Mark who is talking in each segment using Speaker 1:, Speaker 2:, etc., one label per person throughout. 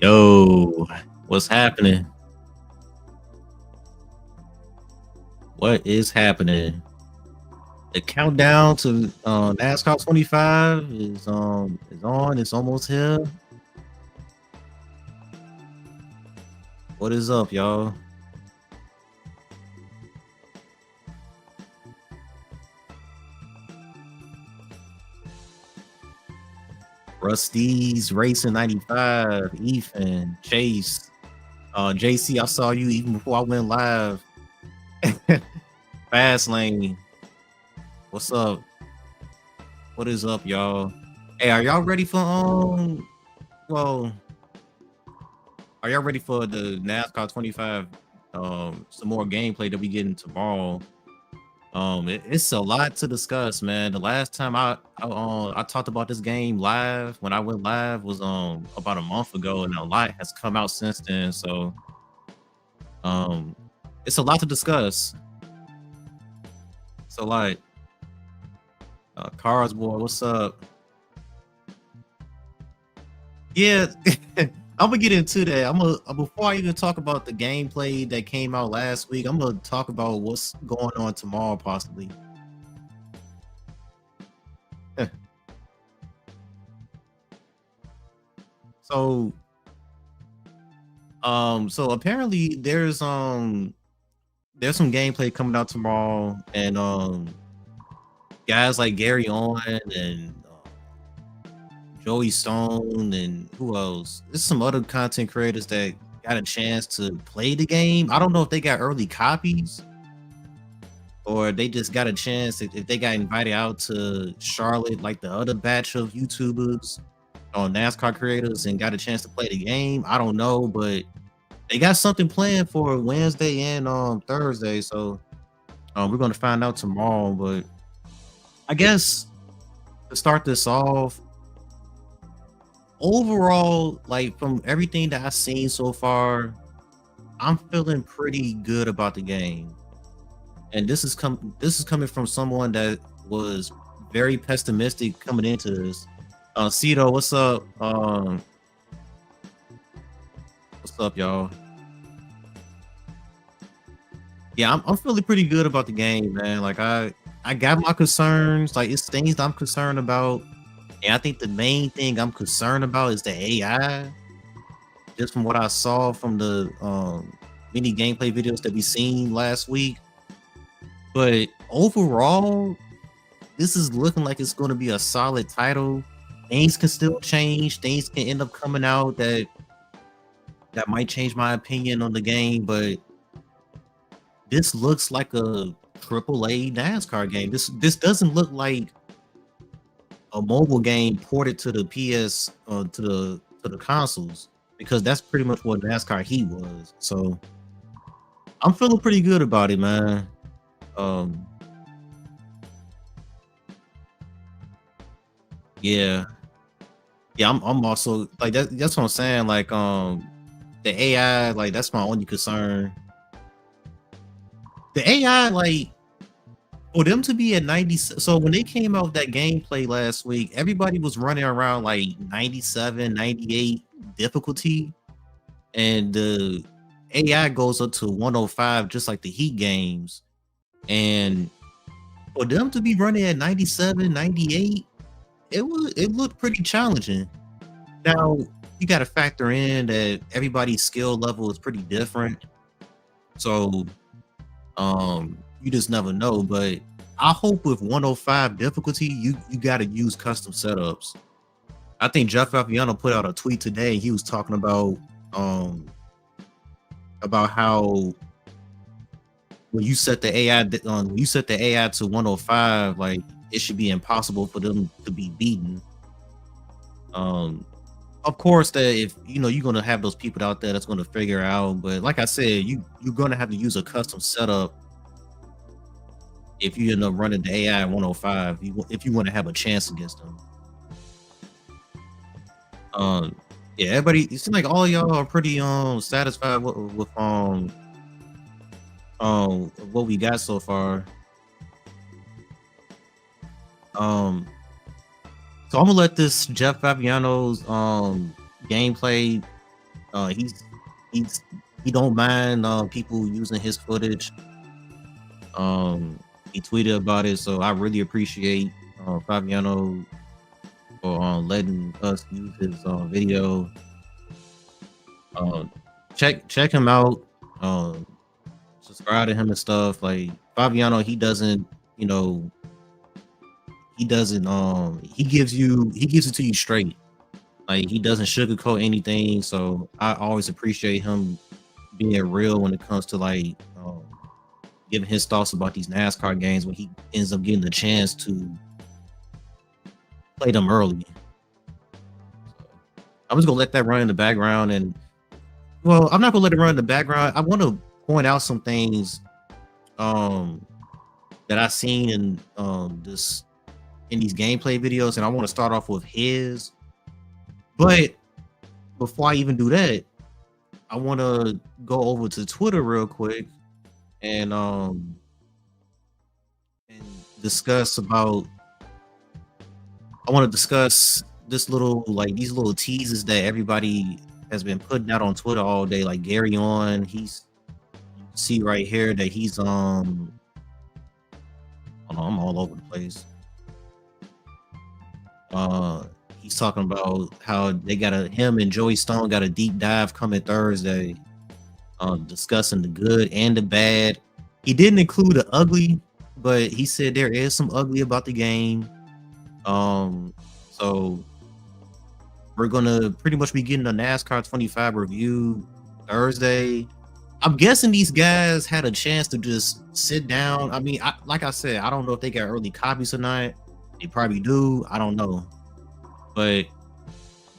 Speaker 1: Yo, what's happening? What is happening? The countdown to NASCAR 25 is on. It's almost here. What is up, y'all? Rusty's Racing 95, Ethan, Chase, JC. I saw you even before I went live. Fast Lane, what's up? What is up, y'all? Hey, are y'all ready for well, are y'all ready for the NASCAR 25? Some more gameplay that we getting tomorrow. It's a lot to discuss, man. The last time I talked about this game live when I went live was about a month ago, and a lot has come out since then. So um, it's a lot to discuss. So like, Cars boy, what's up? Yeah, I'm gonna get into that. I'm gonna before I even talk about the gameplay that came out last week. I'm gonna talk about what's going on tomorrow, possibly. So, so apparently there's some gameplay coming out tomorrow, and guys like Gary On and Joey Stone and who else? There's some other content creators that got a chance to play the game. I don't know if they got early copies or they just got a chance if they got invited out to Charlotte like the other batch of YouTubers or NASCAR creators and got a chance to play the game. I don't know, but they got something planned for Wednesday and Thursday. So we're gonna find out tomorrow. But I guess to start this off, overall, like from everything that I've seen so far, I'm feeling pretty good about the game. And this is coming from someone that was very pessimistic coming into this. Cito, what's up? What's up, y'all? Yeah, I'm feeling pretty good about the game, man. Like I got my concerns, like it's things that I'm concerned about. And I think the main thing I'm concerned about is the AI. Just from what I saw from the mini gameplay videos that we seen last week. But overall, this is looking like it's going to be a solid title. Things can still change. Things can end up coming out that might change my opinion on the game, but this looks like a triple A NASCAR game. This doesn't look like a mobile game ported to the PS to the consoles because that's pretty much what NASCAR Heat was. So I'm feeling pretty good about it, man. Um, yeah, yeah. I'm also like that. That's what I'm saying. Like the AI, like that's my only concern. The AI, like for them to be at 90, so when they came out with that gameplay last week, everybody was running around like 97, 98 difficulty, and the AI goes up to 105, just like the Heat games. And for them to be running at 97, 98, it looked pretty challenging. Now you got to factor in that everybody's skill level is pretty different, so you just never know. But I hope with 105 difficulty, you got to use custom setups. I think Jeff Fabiano put out a tweet today. He was talking um about how when you set the AI when you set the AI to 105, like it should be impossible for them to be beaten. Um, of course, that if you know you're gonna have those people out there that's gonna figure out, but like I said, you're gonna have to use a custom setup if you end up running the AI at 105. If you want to have a chance against them. Um, yeah, everybody. It seems like all y'all are pretty satisfied with what we got so far. Um, so I'm gonna let this Jeff Fabiano's gameplay He's he's he don't mind people using his footage. Um, he tweeted about it, so I really appreciate Fabiano for letting us use his video. Um, check him out. Um, subscribe to him and stuff. Like Fabiano, he doesn't, you know, he gives it to you straight. Like he doesn't sugarcoat anything. So I always appreciate him being real when it comes to like giving his thoughts about these NASCAR games when he ends up getting the chance to play them early. So I'm just gonna let that run in the background, and well, I'm not gonna let it run in the background. I want to point out some things um that I seen in this in these gameplay videos, and I want to start off with his. But before I even do that, I want to go over to Twitter real quick and and discuss about. I want to discuss this little like these little teases that everybody has been putting out on Twitter all day. Like Gary on, he's see right here that he's hold on, I'm all over the place. He's talking about how they got him and Joey Stone got a deep dive coming Thursday, discussing the good and the bad. He didn't include the ugly, but he said there is some ugly about the game. So we're gonna pretty much be getting a NASCAR 25 review Thursday. I'm guessing these guys had a chance to just sit down. I mean, like I said, I don't know if they got early copies or not. They probably do. I don't know, but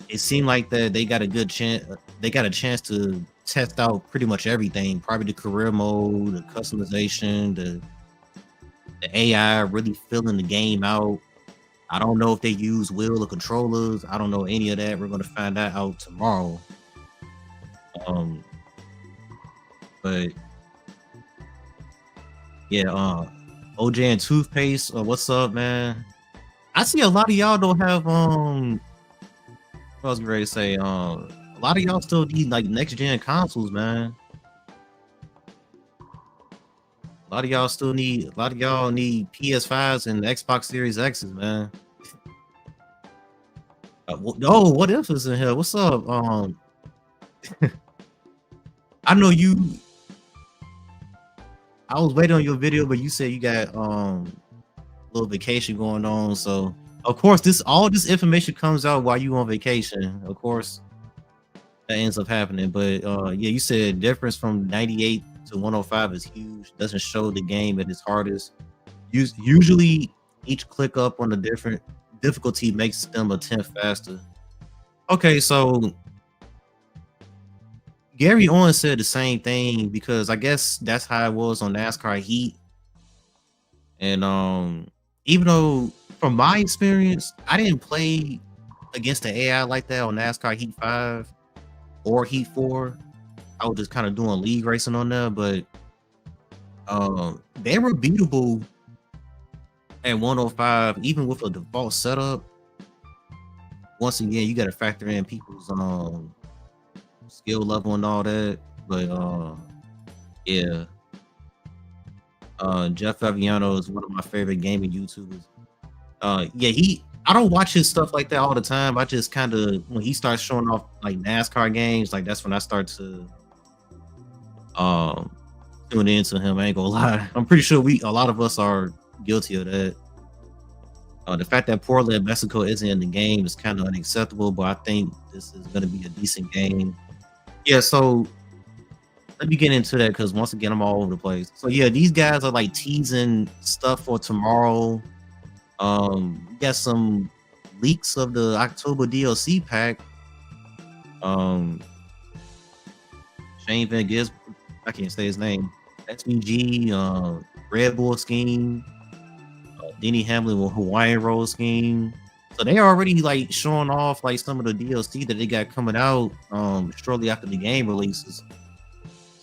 Speaker 1: it seemed like that they got a good chance. They got a chance to test out pretty much everything. Probably the career mode, the customization, the AI, really filling the game out. I don't know if they use wheel or controllers. I don't know any of that. We're gonna find that out tomorrow. But yeah, OJ and Toothpaste. What's up, man? I see a lot of y'all don't have what I was ready to say. A lot of y'all still need like next gen consoles, man. A lot of y'all still need. A lot of y'all need PS5s and Xbox Series X's, man. Oh, what if is in here? What's up? I know you. I was waiting on your video, but you said you got a little vacation going on. So of course, all this information comes out while you on vacation. Of course, that ends up happening. But yeah, you said difference from 98 to 105 is huge. Doesn't show the game at its hardest. Usually, each click up on a different difficulty makes them a tenth faster. Okay, so Gary Owens said the same thing because I guess that's how it was on NASCAR Heat. And even though from my experience, I didn't play against the AI like that on NASCAR Heat 5 or Heat 4. I was just kind of doing league racing on there, but they were beatable at 105, even with a default setup. Once again, you got to factor in people's skill level and all that. But yeah, Jeff Fabiano is one of my favorite gaming YouTubers. Yeah, I don't watch his stuff like that all the time. I just kind of when he starts showing off like NASCAR games, like that's when I start to tune into him. I ain't gonna lie. I'm pretty sure a lot of us are guilty of that. The fact that Portland, Mexico isn't in the game is kind of unacceptable, but I think this is going to be a decent game. Yeah, so let me get into that because once again, I'm all over the place. So yeah, these guys are like teasing stuff for tomorrow. We got some leaks of the October DLC pack. Shane Van Gisbergen, I can't say his name. SVG, Red Bull scheme. Denny Hamlin with Hawaiian Roll scheme. So they already like showing off like some of the DLC that they got coming out shortly after the game releases.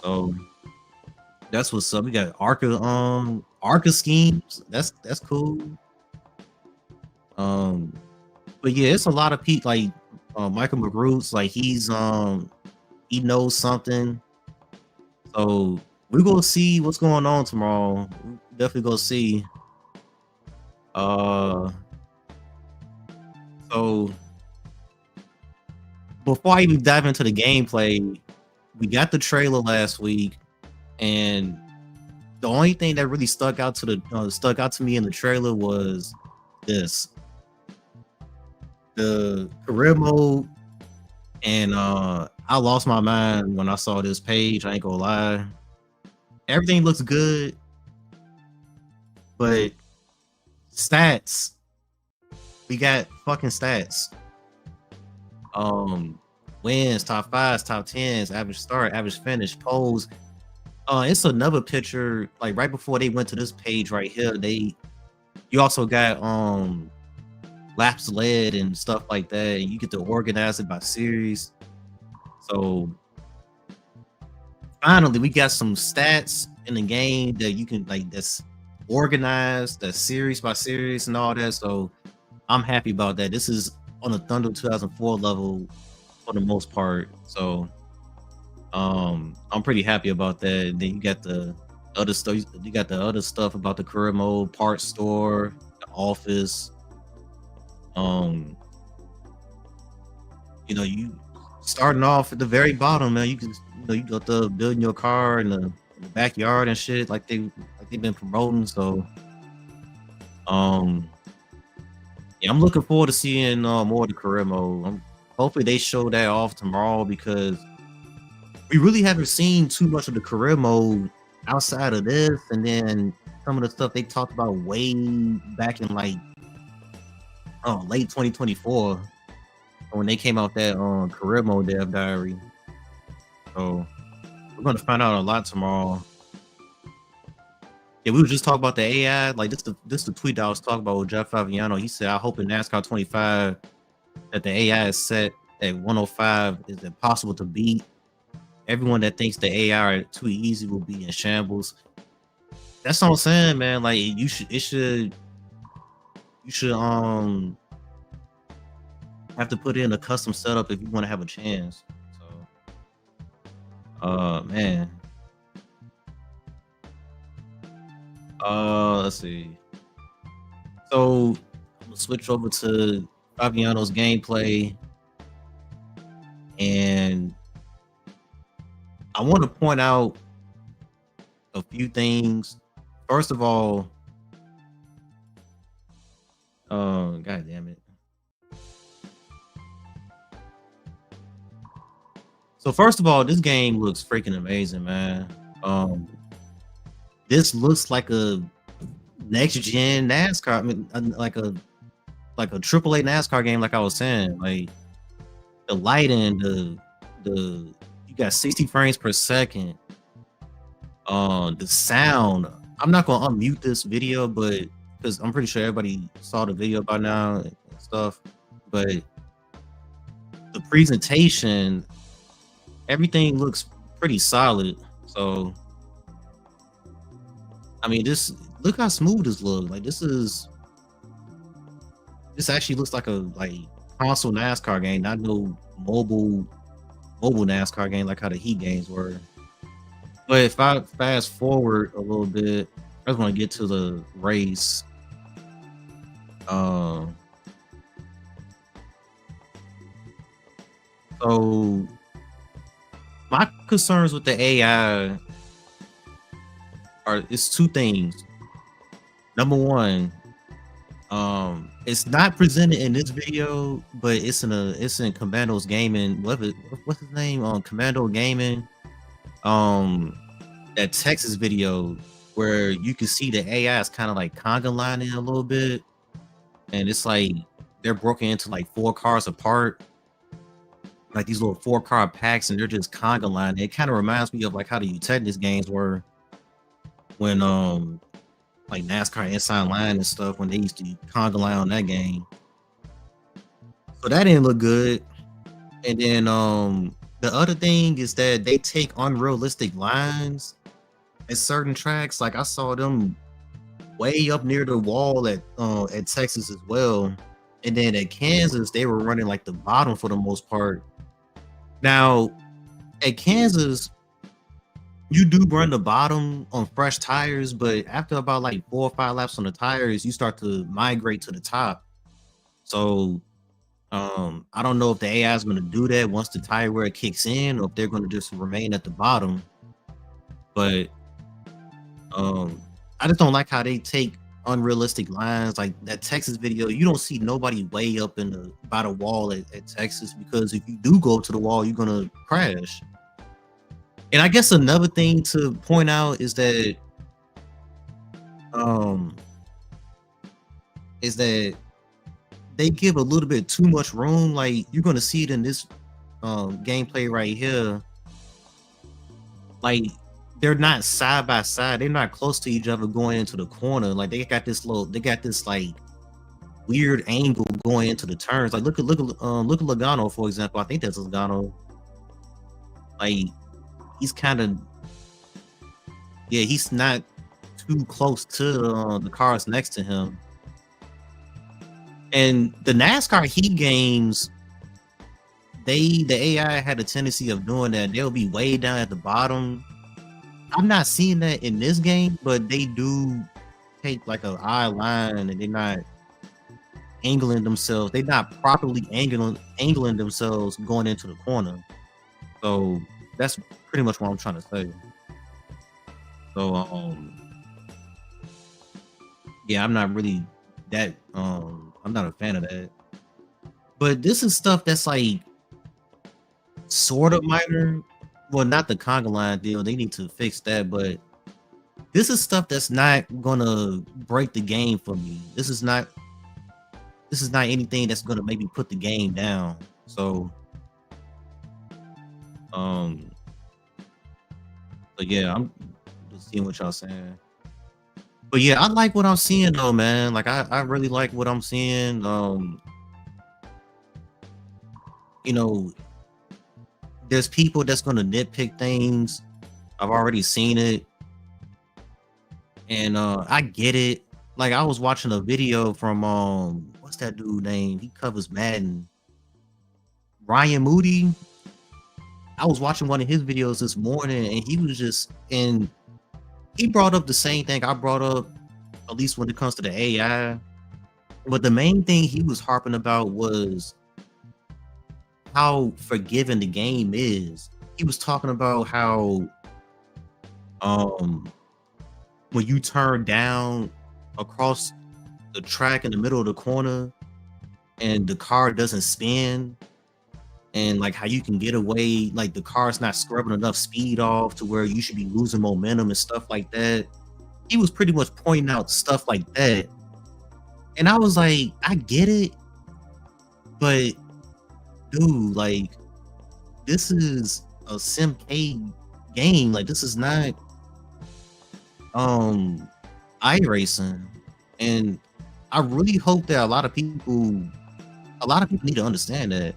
Speaker 1: So that's what's up. We got Arca schemes. That's cool. But yeah, it's a lot of people like Michael McGruth's like he's he knows something. So we're gonna see what's going on tomorrow. We definitely gonna see. Uh, so before I even dive into the gameplay, we got the trailer last week, and the only thing that really stuck out to me in the trailer was this: the career mode. And I lost my mind when I saw this page. I ain't gonna lie. Everything looks good, but stats. We got fucking stats. Um, Wins, top fives, top tens, average start, average finish, polls. It's another picture. Like right before they went to this page right here, you also got laps led and stuff like that. And you get to organize it by series. So finally, we got some stats in the game that you can like that's organized, that's series by series and all that. So I'm happy about that. This is on a Thunder 2004 level for the most part. So I'm pretty happy about that. Then you got the other stuff. You got the other stuff about the career mode, parts store, the office. Um, you starting off at the very bottom, man. You can you got the building your car in the backyard and shit like they've been promoting. So um yeah, I'm looking forward to seeing more of the career mode. Hopefully they show that off tomorrow because we really haven't seen too much of the career mode outside of this, and then some of the stuff they talked about way back in like late 2024 when they came out that career mode dev diary. So we're gonna find out a lot tomorrow. Yeah, we were just talking about the AI. Like this the tweet that I was talking about with Jeff Favignano. He said, "I hope in NASCAR 25 that the AI is set at 105 is impossible to beat. Everyone that thinks the AI are too easy will be in shambles." That's what I'm saying, man. Like you should have to put in a custom setup if you want to have a chance. So man. Let's see. So I'm gonna switch over to Fabiano's gameplay, and I want to point out a few things. First of all, god damn it. So first of all, this game looks freaking amazing, man. This looks like a next gen NASCAR. I mean, like a AAA NASCAR game. Like I was saying, like the lighting, the you got 60 frames per second. The sound. I'm not gonna unmute this video, but because I'm pretty sure everybody saw the video by now and stuff. But the presentation, everything looks pretty solid. So I mean, look how smooth this looks. Like this actually looks like a console NASCAR game, not no mobile NASCAR game like how the Heat games were. But if I fast forward a little bit, I just want to get to the race. So my concerns with the AI it's two things. Number one, it's not presented in this video, but it's in Commando's Gaming. What's his name? Commando Gaming. That Texas video where you can see the AI is kind of like conga lining a little bit, and it's like they're broken into like 4 cars apart, like these little 4-car packs, and they're just conga lining. It kind of reminds me of like how the Tennis games were when like NASCAR Inside Line and stuff, when they used to conga line on that game. So that didn't look good. And then the other thing is that they take unrealistic lines at certain tracks. Like I saw them way up near the wall at Texas as well. And then at Kansas, they were running like the bottom for the most part. Now, At Kansas, you do run the bottom on fresh tires, but after about like 4 or 5 laps on the tires, you start to migrate to the top. So I don't know if the AI is going to do that once the tire wear kicks in, or if they're going to just remain at the bottom. But um, I just don't like how they take unrealistic lines like that Texas video. You don't see nobody way up in the by the wall at Texas, because if you do go to the wall, you're gonna crash. And I guess another thing to point out um is that they give a little bit too much room. Like you're gonna see it in this gameplay right here. Like they're not side by side, they're not close to each other going into the corner. Like they got this like weird angle going into the turns. Like look at Logano, for example. I think that's Logano. Like he's kind of, yeah, he's not too close to the cars next to him. And the NASCAR Heat games, the AI had a tendency of doing that. They'll be way down at the bottom. I'm not seeing that in this game, but they do take like an eye line, and they're not angling themselves. They're not properly angling themselves going into the corner. So that's pretty much what I'm trying to say. So yeah, I'm not really that I'm not a fan of that. But this is stuff that's like sort of minor. Well, not the conga line deal. They need to fix that, but this is stuff that's not gonna break the game for me. This is not anything that's gonna maybe put the game down. So but yeah, I'm just seeing what y'all saying. But yeah, I like what I'm seeing though, man. Like I really like what I'm seeing. You know, there's people that's gonna nitpick things. I've already seen it. And I get it. Like I was watching a video from what's that dude name? He covers Madden. Ryan Moody. I was watching one of his videos this morning, and he brought up the same thing I brought up, at least when it comes to the AI. But the main thing he was harping about was how forgiving the game is. He was talking about how when you turn down across the track in the middle of the corner and the car doesn't spin, and like how you can get away, like the car's not scrubbing enough speed off to where you should be losing momentum and stuff like that. He was pretty much pointing out stuff like that. And I was like, I get it, but dude, like this is a SimK game. Like this is not iRacing. And I really hope that a lot of people need to understand that.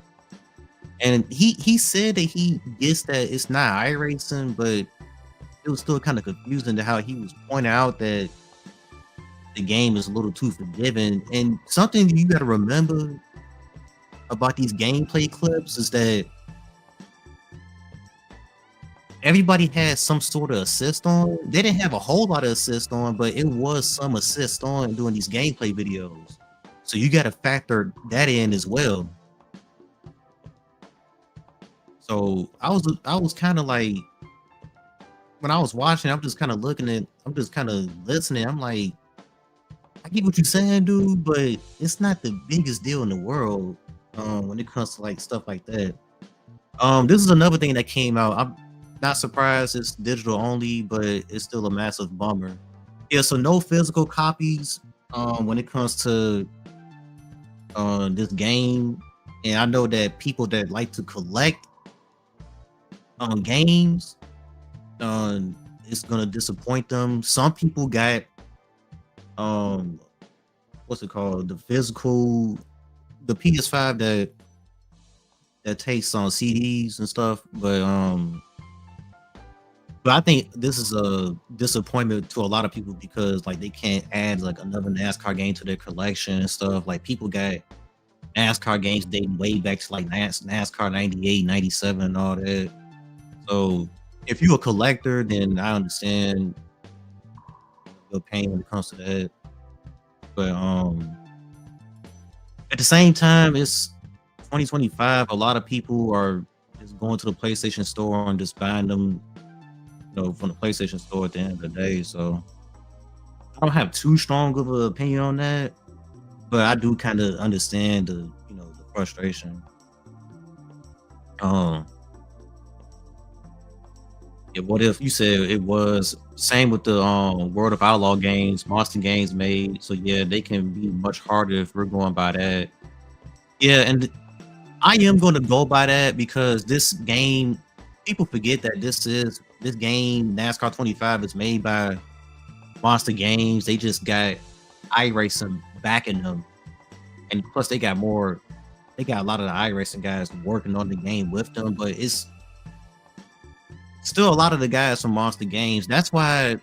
Speaker 1: And he said that he gets that it's not iRacing, but it was still kind of confusing to how he was pointing out that the game is a little too forgiving. And something you got to remember about these gameplay clips is that everybody had some sort of assist on. They didn't have a whole lot of assist on, but it was some assist on doing these gameplay videos. So you got to factor that in as well. So I was kind of like, when I was watching, I'm just kind of listening. I'm like, I get what you're saying, dude, but it's not the biggest deal in the world when it comes to like stuff like that. This is another thing that came out. I'm not surprised it's digital only, but it's still a massive bummer. Yeah, so no physical copies when it comes to this game. And I know that people that like to collect games, it's gonna disappoint them. Some people got what's it called, the PS5 that takes on CDs and stuff, but I think this is a disappointment to a lot of people because like they can't add like another NASCAR game to their collection and stuff. Like people got NASCAR games dating way back to like NASCAR 98, 97 and all that. So if you're a collector, then I understand your pain when it comes to that. But at the same time, it's 2025. A lot of people are just going to the PlayStation Store and just buying them, from the PlayStation Store at the end of the day. So I don't have too strong of an opinion on that, but I do kind of understand the frustration. Um, yeah, what if you said it was same with the World of Outlaw games, Monster games made? So yeah, they can be much harder if we're going by that. Yeah, and I am going to go by that because this game, people forget that this game, NASCAR 25, is made by Monster Games. They just got iRacing backing them, and plus they got more. They got a lot of the iRacing guys working on the game with them, but it's still a lot of the guys from Monster Games. That's why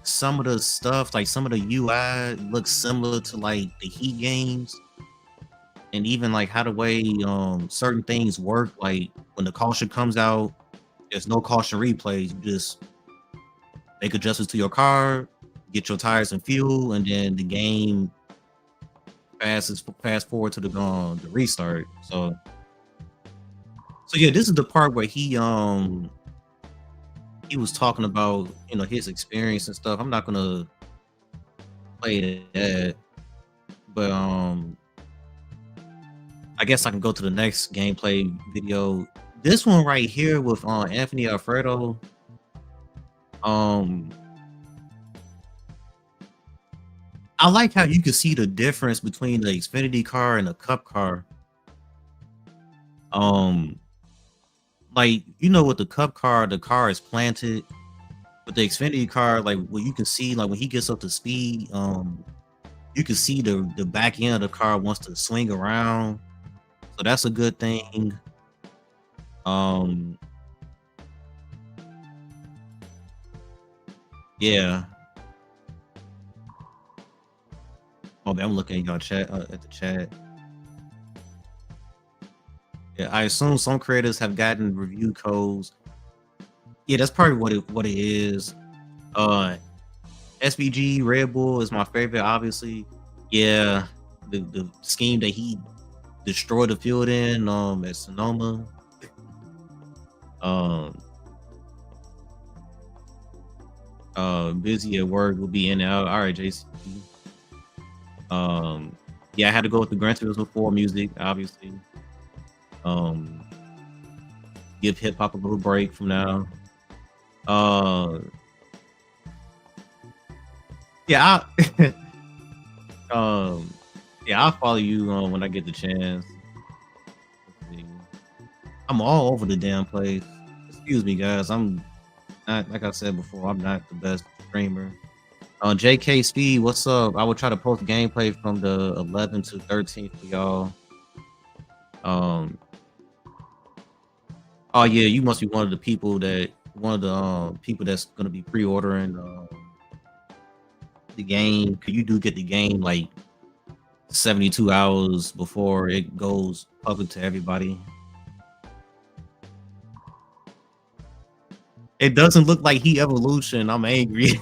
Speaker 1: some of the stuff, like some of the UI, looks similar to like the Heat games, and even like how the way certain things work. Like when the caution comes out, there's no caution replays. You just make adjustments to your car, get your tires and fuel, and then the game fast forward to the restart. So yeah, this is the part where he was talking about his experience and stuff. I'm not gonna play that, but I guess I can go to the next gameplay video. This one right here with Anthony Alfredo. I like how you can see the difference between the Xfinity car and the Cup car. Um, like with the Cup car, the car is planted. With the Xfinity car, like what you can see, like when he gets up to speed, you can see the back end of the car wants to swing around. So that's a good thing. Yeah. Okay, I'm looking at y'all chat at the chat. Yeah, I assume some creators have gotten review codes. Yeah, that's probably what it is. SBG Red Bull is my favorite, obviously. Yeah, the scheme that he destroyed the field in at Sonoma. Busy at work, will be in and out. All right, JC. Yeah, I had to go with the Gran Turismo 4 music, obviously. Give hip hop a little break from now. Yeah, yeah, I'll follow you when I get the chance. Let's see. I'm all over the damn place. Excuse me, guys. I'm not, like I said before, I'm not the best streamer. JK Speed, what's up? I will try to post gameplay from the 11th to 13th for y'all. Oh yeah, you must be one of the people that's gonna be pre-ordering the game. Cause you do get the game like 72 hours before it goes public to everybody. It doesn't look like Heat Evolution. I'm angry.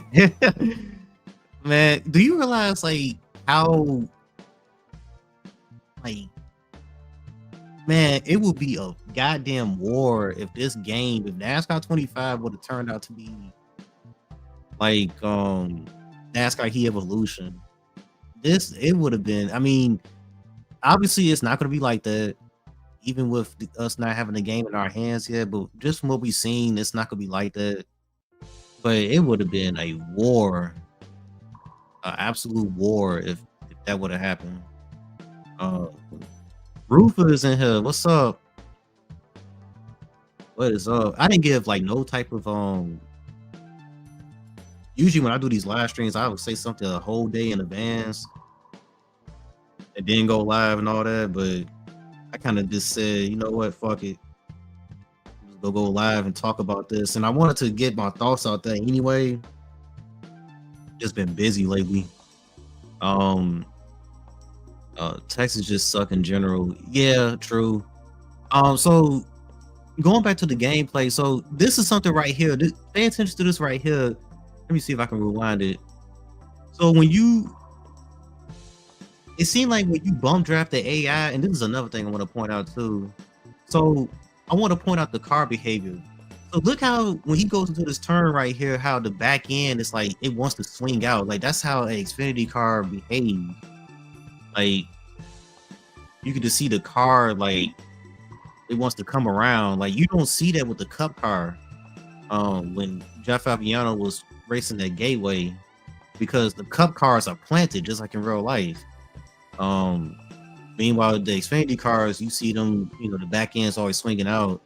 Speaker 1: Man, do you realize like how like man, it would be a goddamn war if this game, if NASCAR 25 would have turned out to be like NASCAR Heat Evolution. It would have been, I mean, obviously it's not gonna be like that, even with us not having the game in our hands yet, but just from what we've seen, it's not gonna be like that. But it would have been a war, an absolute war if that would have happened. Rufus in here. What's up? What is up? I didn't give like no type of usually when I do these live streams, I would say something a whole day in advance and then go live and all that, but I kind of just said, you know what, fuck it. Just go live and talk about this. And I wanted to get my thoughts out there anyway. Just been busy lately. Texas just suck in general. Yeah, true. So going back to the gameplay. So this is something right here. Pay attention to this right here. Let me see if I can rewind it. So it seemed like when you bump draft the AI, and this is another thing I want to point out too. So I want to point out the car behavior. So look how when he goes into this turn right here, how the back end is like it wants to swing out. Like that's how an Xfinity car behaves. Like you can just see the car like it wants to come around. Like you don't see that with the Cup car. When Jeff Fabiano was racing that Gateway, because the Cup cars are planted just like in real life. Meanwhile, the Xfinity cars, you see them, the back end's always swinging out.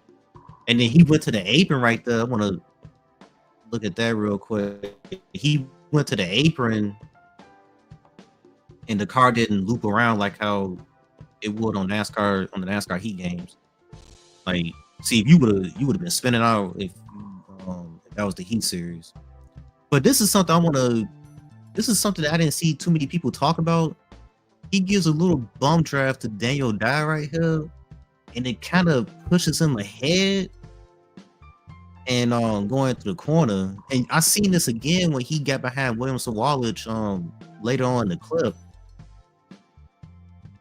Speaker 1: And then he went to the apron right there. I want to look at that real quick. He went to the apron, and the car didn't loop around like how it would on NASCAR on the NASCAR Heat games. Like, see, if you would have been spinning out if that was the Heat series. But this is something This is something that I didn't see too many people talk about. He gives a little bum draft to Daniel Dye right here, and it kind of pushes him ahead and going through the corner. And I seen this again when he got behind Williams Wallace later on in the clip.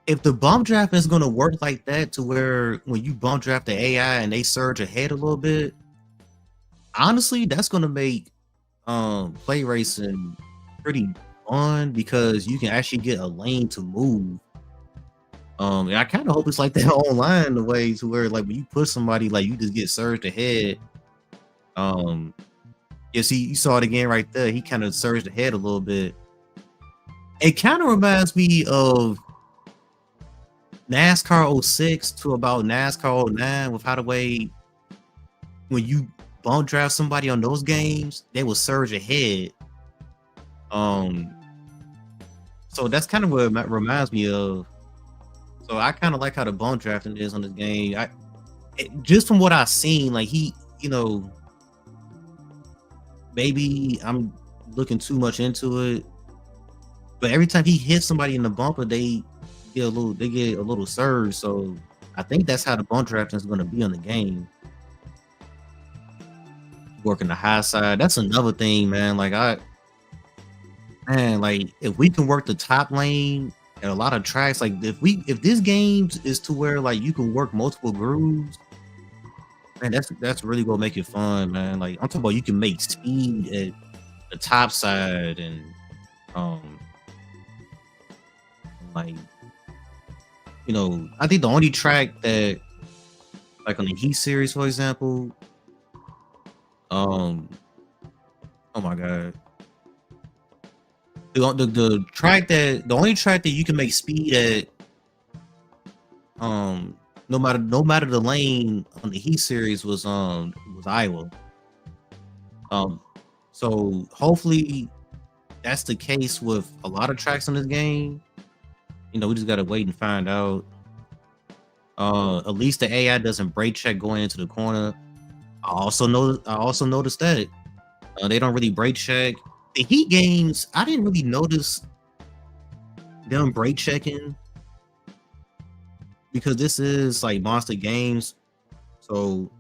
Speaker 1: If the bump draft is going to work like that, to where when you bump draft the AI and they surge ahead a little bit, honestly, that's going to make play racing pretty fun, because you can actually get a lane to move. And I kind of hope it's like that online, the way to where like when you push somebody, like you just get surged ahead. You see, you saw it again right there. He kind of surged ahead a little bit. It kind of reminds me of NASCAR 06 to about NASCAR 09, with how the way when you bump draft somebody on those games, they will surge ahead. So that's kind of what it reminds me of. So I kind of like how the bump drafting is on this game. Just from what I've seen, like maybe I'm looking too much into it, but every time he hits somebody in the bumper, they get a little surge. So I think that's how the bump drafting is going to be on the game. Working the high side, that's another thing, man. Like if we can work the top lane at a lot of tracks, like if this game is to where like you can work multiple grooves, man, that's really gonna make it fun, man. Like I'm talking about, you can make speed at the top side, and like I think the only track that, like on the Heat series, for example, oh my god. The only track that you can make speed at, no matter the lane on the Heat series, was Iowa. So hopefully that's the case with a lot of tracks in this game. We just gotta wait and find out. At least the AI doesn't brake check going into the corner. I also noticed that they don't really brake check. The Heat games, I didn't really notice them brake checking, because this is like Monster Games. So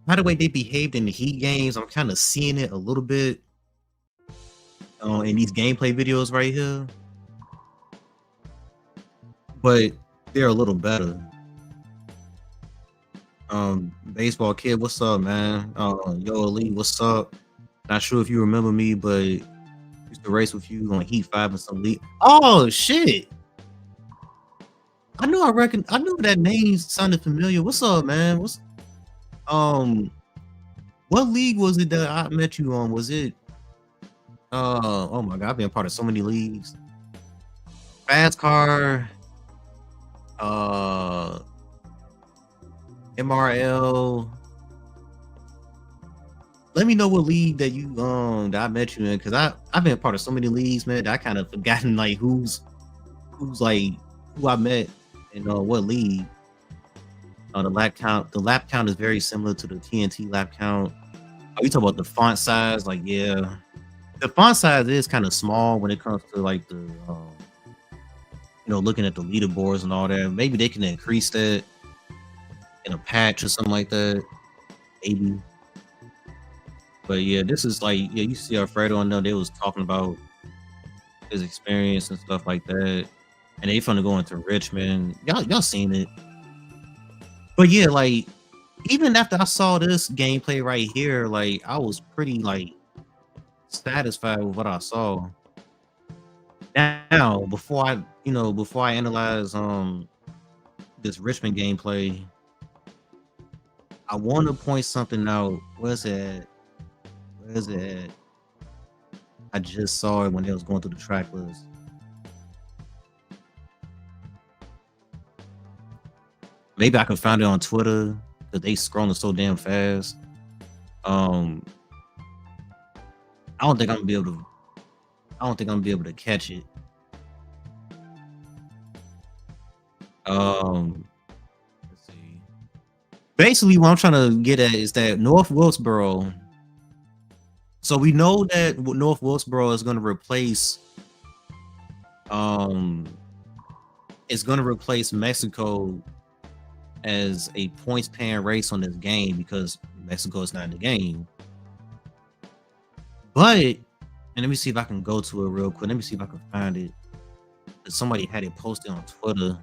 Speaker 1: by the way they behaved in the Heat games, I'm kind of seeing it a little bit in these gameplay videos right here, but they're a little better. Baseball Kid, what's up, man? Yo Elite, what's up? Not sure if you remember me, but used to race with you on Heat 5 and some league. Oh shit! I knew that name sounded familiar. What's up, man? What league was it that I met you on? Was it oh my god, I've been a part of so many leagues. Fast Car, MRL. Let me know what league that you that I met you in, because I've been a part of so many leagues, man, that I kind of forgotten like who's like who I met in what league. The lap count is very similar to the TNT lap count. Are you talking about the font size? Like, yeah, the font size is kind of small when it comes to like the looking at the leaderboards and all that. Maybe they can increase that. in a patch or something like that, maybe. But yeah, this is like yeah, you see Alfredo and them, they was talking about his experience and stuff like that. And they finna go into Richmond. Y'all seen it. But yeah, like even after I saw this gameplay right here, like I was pretty like satisfied with what I saw. Now, before I analyze this Richmond gameplay, I want to point something out. Where's it at? Where's it at? I just saw it when they was going through the track list. Maybe I can find it on Twitter because they scrolling so damn fast. Um, I don't think I'm gonna be able to. I don't think I'm gonna be able to catch it. Let's see. Basically, what I'm trying to get at is that North Wilkesboro. So we know that North Wilkesboro is going to replace. Um, it's going to replace Mexico as a points paying race on this game because Mexico is not in the game. But and let me see if I can go to it real quick. Let me see if I can find it. Somebody had it posted on Twitter.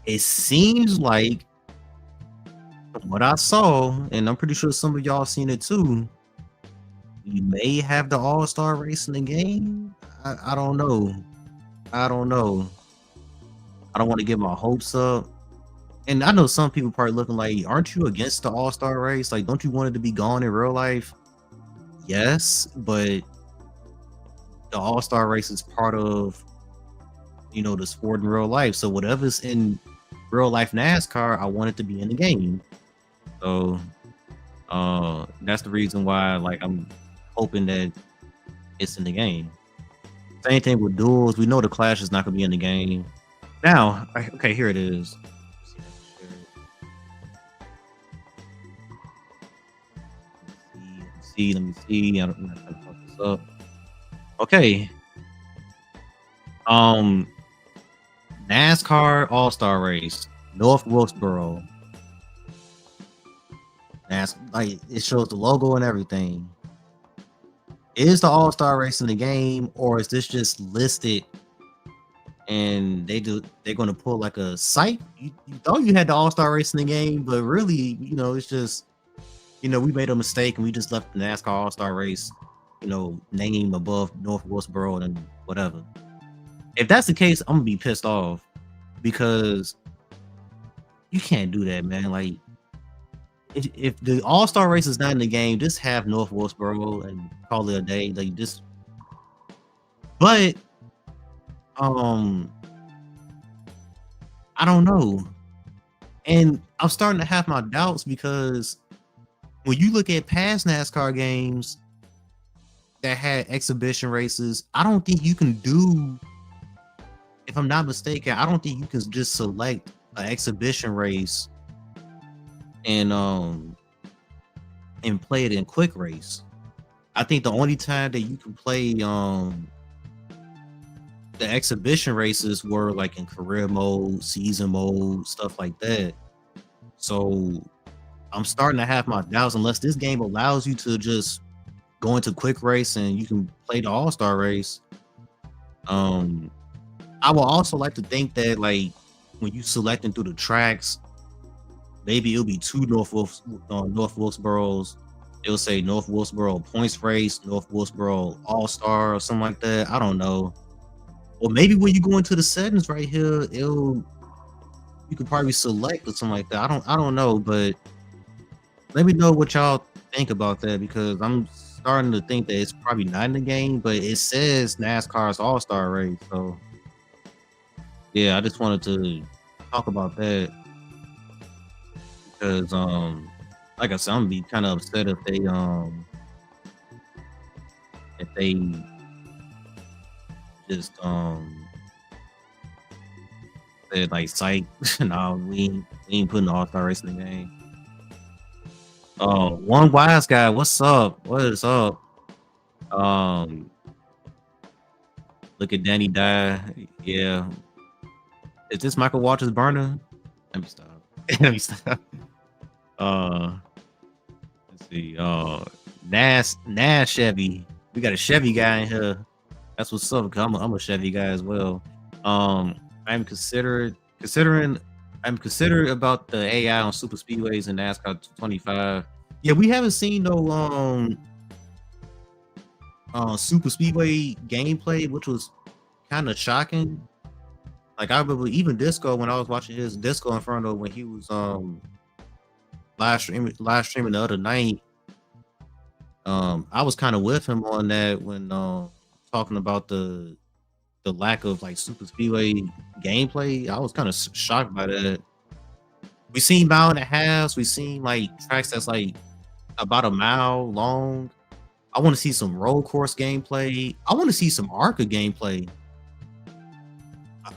Speaker 1: It seems like from what I saw, and I'm pretty sure some of y'all seen it too. You may have the All-Star race in the game. I don't know. I don't know. I don't want to get my hopes up. And I know some people probably looking like, aren't you against the All-Star race? Like, don't you want it to be gone in real life? Yes, but the All-Star race is part of, the sport in real life. So whatever's in real life NASCAR, I want it to be in the game. So that's the reason why like I'm hoping that it's in the game. Same thing with duels. We know the Clash is not gonna be in the game. Now, okay, here it is. Let me see. I'm not trying to fuck this up. Okay. NASCAR All-Star Race, North Wilkesboro. Like it shows the logo and everything. Is the All-Star Race in the game, or is this just listed? And they're going to pull like a site. You thought you had the All-Star Race in the game, but really, it's just, we made a mistake and we just left the NASCAR All-Star Race, name above North Wilkesboro and whatever. If that's the case, I'm gonna be pissed off because you can't do that, man. Like, if the All-Star Race is not in the game, just have North Wilkesboro and call it a day. Like, just, but I don't know, and I'm starting to have my doubts because when you look at past NASCAR games that had exhibition races, I don't think you can do. If I'm not mistaken, I don't think you can just select an exhibition race and play it in quick race. I think the only time that you can play the exhibition races were like in career mode, season mode, stuff like that. So I'm starting to have my doubts unless this game allows you to just go into quick race and you can play the All-Star race. I would also like to think that like when you selecting through the tracks, maybe it'll be two North Wilkesboros. It'll say North Wilkesboro points race, North Wilkesboro All-Star or something like that. I don't know. Or maybe when you go into the settings right here, you could probably select or something like that. I don't know, but let me know what y'all think about that because I'm starting to think that it's probably not in the game, but it says NASCAR's All-Star race. So yeah, I just wanted to talk about that because like I said, I'm gonna be kind of upset if they just said like psych. No, we ain't putting the All-Star race in the game. One wise guy, what's up? What is up? Look at Danny die. Yeah. Is this Michael Walters burner? Let me stop. Let me stop. Uh, let's see. Nas Chevy. We got a Chevy guy in here. That's what's up. 'Cause I'm a Chevy guy as well. Um, I'm considering I'm considerate about the AI on super speedways and NASCAR 25. Yeah, we haven't seen no super speedway gameplay, which was kind of shocking. Like I remember even Disco when I was watching his Disco Inferno when he was live streaming the other night. I was kind of with him on that when talking about the lack of like super speedway gameplay. I was kind of shocked by that. We seen mile and a half. We seen like tracks that's like about a mile long. I want to see some road course gameplay. I want to see some ARCA gameplay.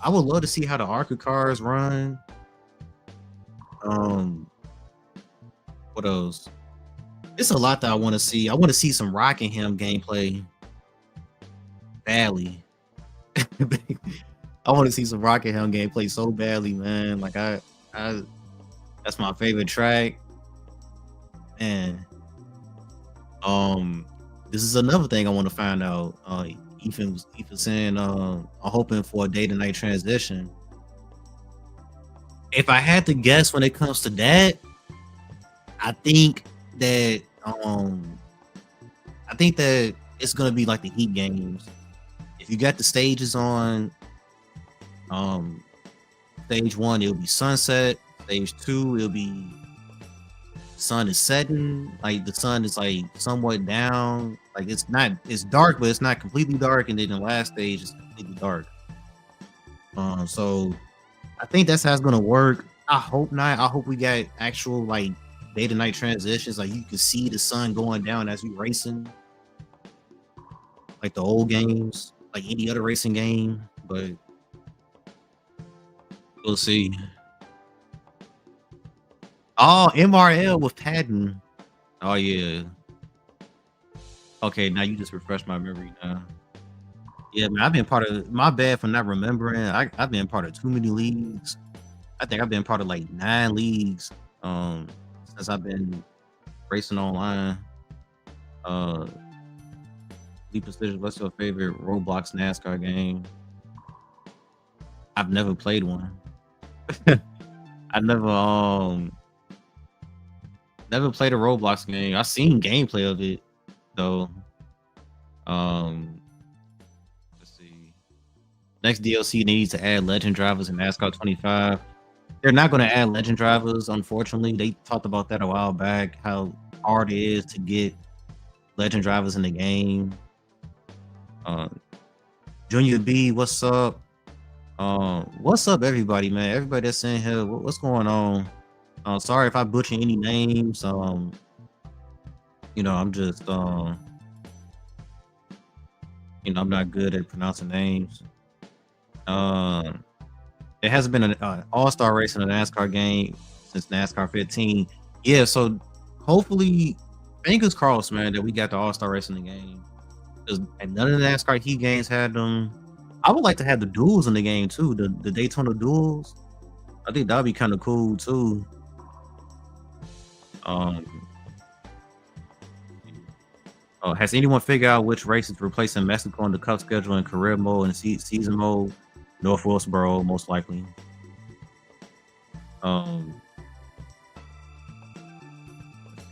Speaker 1: I would love to see how the ARCA cars run. Um, what else? It's a lot that I want to see. I want to see some Rockingham gameplay badly. I want to see some Rockingham gameplay so badly, man. Like I that's my favorite track. And this is another thing I want to find out. Ethan saying I'm hoping for a day to night transition. If I had to guess when it comes to that, I think that it's gonna be like the Heat games. If you got the stages on, stage 1 it'll be sunset, stage 2 it'll be sun is setting, like the sun is like somewhat down, like it's dark but it's not completely dark, and then the last stage is completely dark. So I think that's how it's gonna work. I hope not. I hope we got actual like day to night transitions, like you can see the sun going down as we racing, like the old games, like any other racing game. But we'll see. Oh, MRL with Patton. Oh yeah. Okay, now you just refreshed my memory now. Yeah, man, I've been part of. My bad for not remembering. I've been part of too many leagues. I think I've been part of like 9 leagues. Since I've been racing online. Uh, Deep Precision, what's your favorite Roblox NASCAR game? I've never played one. I never played a Roblox game. I've seen gameplay of it though. Um, let's see. Next DLC needs to add legend drivers in NASCAR 25. They're not going to add legend drivers, unfortunately. They talked about that a while back, how hard it is to get legend drivers in the game. Junior B, what's up? What's up, everybody, man? Everybody that's in here, what's going on? Sorry if I butcher any names. I'm just I'm not good at pronouncing names. It hasn't been an all-star race in a NASCAR game since NASCAR 15. Yeah, so hopefully, fingers crossed, man, that we got the all-star race in the game. And none of the NASCAR Heat games had them. I would like to have the duels in the game too, the Daytona duels. I think that'd be kind of cool too. Has anyone figured out which race is replacing Mexico in the Cup schedule in career mode and season mode? North Wilkesboro, most likely. Let's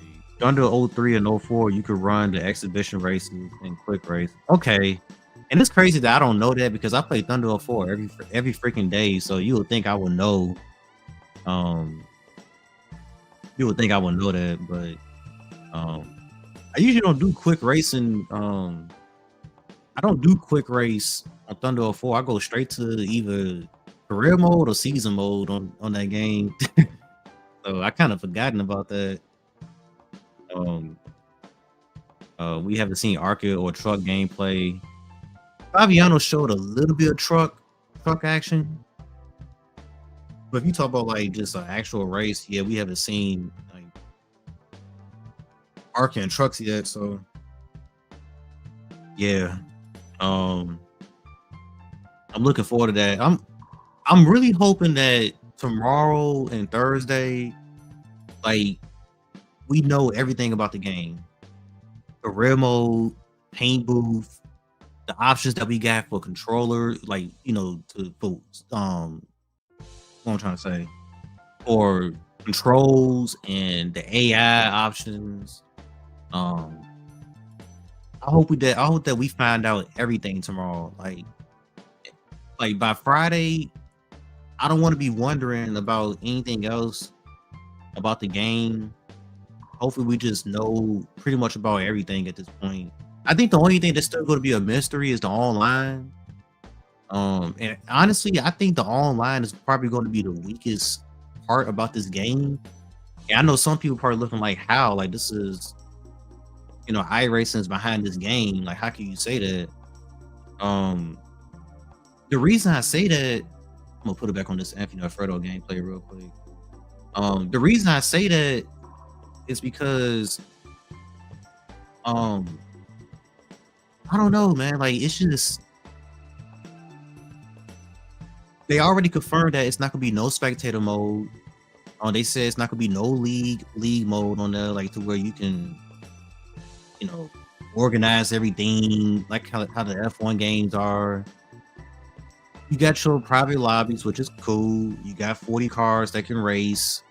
Speaker 1: see. Under 03 and 04, you could run the exhibition races and quick race. Okay. And it's crazy that I don't know that because I play Thunder 04 every freaking day. So you would think I would know. You would think I would know that, but I usually don't do quick racing. I don't do quick race on Thunder 04. I go straight to either career mode or season mode on that game. So I kind of forgotten about that. We haven't seen ARCA or truck gameplay. Fabiano showed a little bit of truck action. But if you talk about like just an actual race, yeah, we haven't seen like ARCA and trucks yet. So yeah. I'm looking forward to that. I'm really hoping that tomorrow and Thursday, like we know everything about the game. Career mode, paint booth, the options that we got for controller, like to for what I'm trying to say, for controls and the AI options. Um, I hope that we find out everything tomorrow. Like by Friday, I don't want to be wondering about anything else about the game. Hopefully, we just know pretty much about everything at this point. I think the only thing that's still going to be a mystery is the online. And honestly, I think the online is probably going to be the weakest part about this game. And I know some people probably looking like, how? Like this is, iRacing is behind this game. Like, how can you say that? Um, the reason I say that, I'm gonna put it back on this Anthony Alfredo gameplay real quick. The reason I say that is because, um, I don't know, man. Like, it's just they already confirmed that it's not gonna be no spectator mode. They said it's not gonna be no league mode on there, like to where you can, you know, organize everything like how the F1 games are. You got your private lobbies, which is cool. You got 40 cars that can race.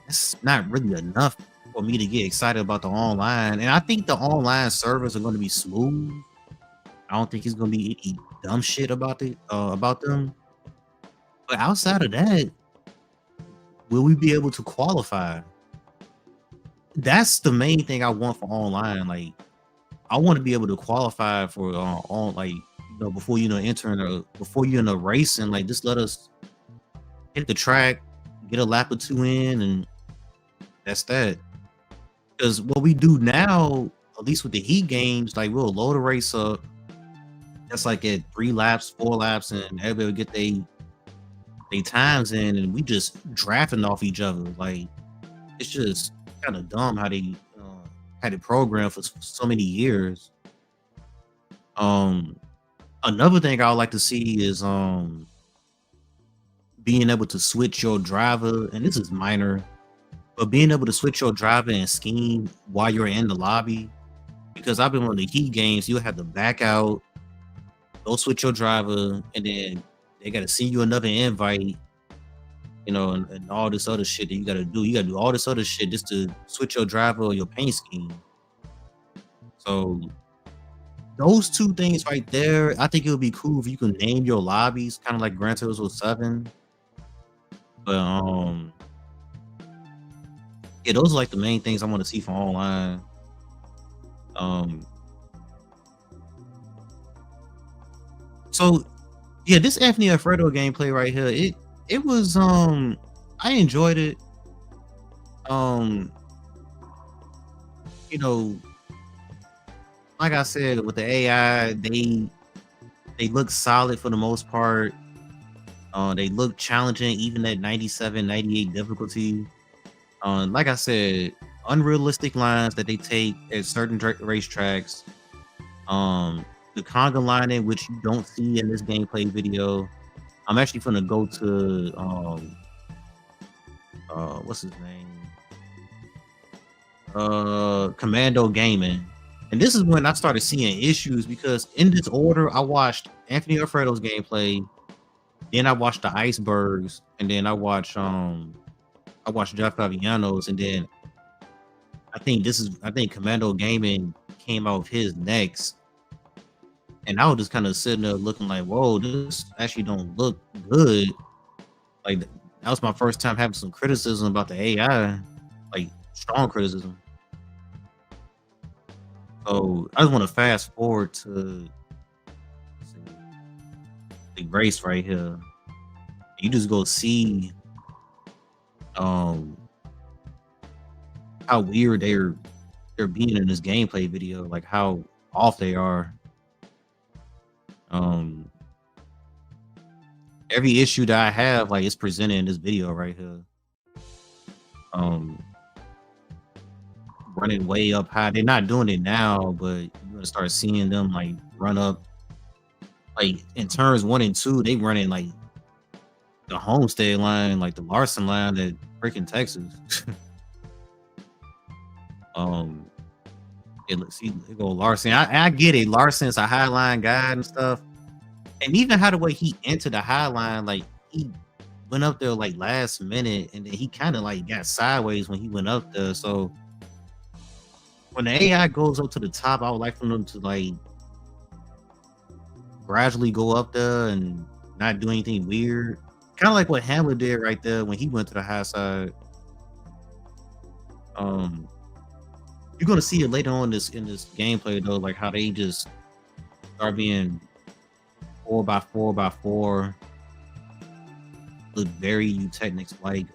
Speaker 1: That's not really enough for me to get excited about the online. And I think the online servers are going to be smooth. I don't think it's going to be any dumb shit about them. But outside of that, will we be able to qualify? That's the main thing I want for online. Like, I want to be able to qualify for on like before entering before you're in a racing. Like, just let us hit the track, get a lap or two in, and that's that. Because what we do now, at least with the heat games, like we'll load a race up. That's like at 3 laps, 4 laps, and everybody will get they times in, and we just drafting off each other. Like, it's just kind of dumb how they had it programmed for so many years. Another thing I would like to see is being able to switch your driver, and this is minor, but being able to switch your driver and scheme while you're in the lobby. Because I've been on the heat games, you'll have to back out, go switch your driver, and then they got to send you another invite, and all this other shit that you got to do. You got to do all this other shit just to switch your driver or your paint scheme. So those two things right there, I think it would be cool if you can name your lobbies, kind of like Gran Turismo 7. But yeah, those are like the main things I want to see from online. So yeah, this Anthony Alfredo gameplay right here, it was I enjoyed it. Um, you know, like I said, with the AI, they look solid for the most part. They look challenging even at 97, 98 difficulty. Like I said, unrealistic lines that they take at certain racetracks. The conga lining, which you don't see in this gameplay video. I'm actually gonna go to what's his name? Commando Gaming. And this is when I started seeing issues, because in this order, I watched Anthony Alfredo's gameplay, then I watched the Icebergs, and then I watched Jeff Fabiano's, and then I think Commando Gaming came out with his next. And I was just kind of sitting there looking like, whoa, this actually don't look good. Like, that was my first time having some criticism about the AI, like strong criticism. So I just want to fast forward to the race right here. You just go see how weird they're being in this gameplay video, like how off they are. Every issue that I have, like, is presented in this video right here. Running way up high. They're not doing it now, but you're gonna start seeing them like run up. Like in turns 1 and 2, they running like the Homestead line, like the Larson line at freaking Texas. um, let's see, it go Larson. I get it. Larson's a highline guy and stuff, and even how the way he entered the highline, like he went up there like last minute, and then he kind of like got sideways when he went up there. So when the AI goes up to the top, I would like for them to like gradually go up there and not do anything weird. Kind of like what Hamlet did right there when he went to the high side. Um, you're gonna see it later on this in this gameplay though, like how they just start being 4x4x4, look very Utechnics like.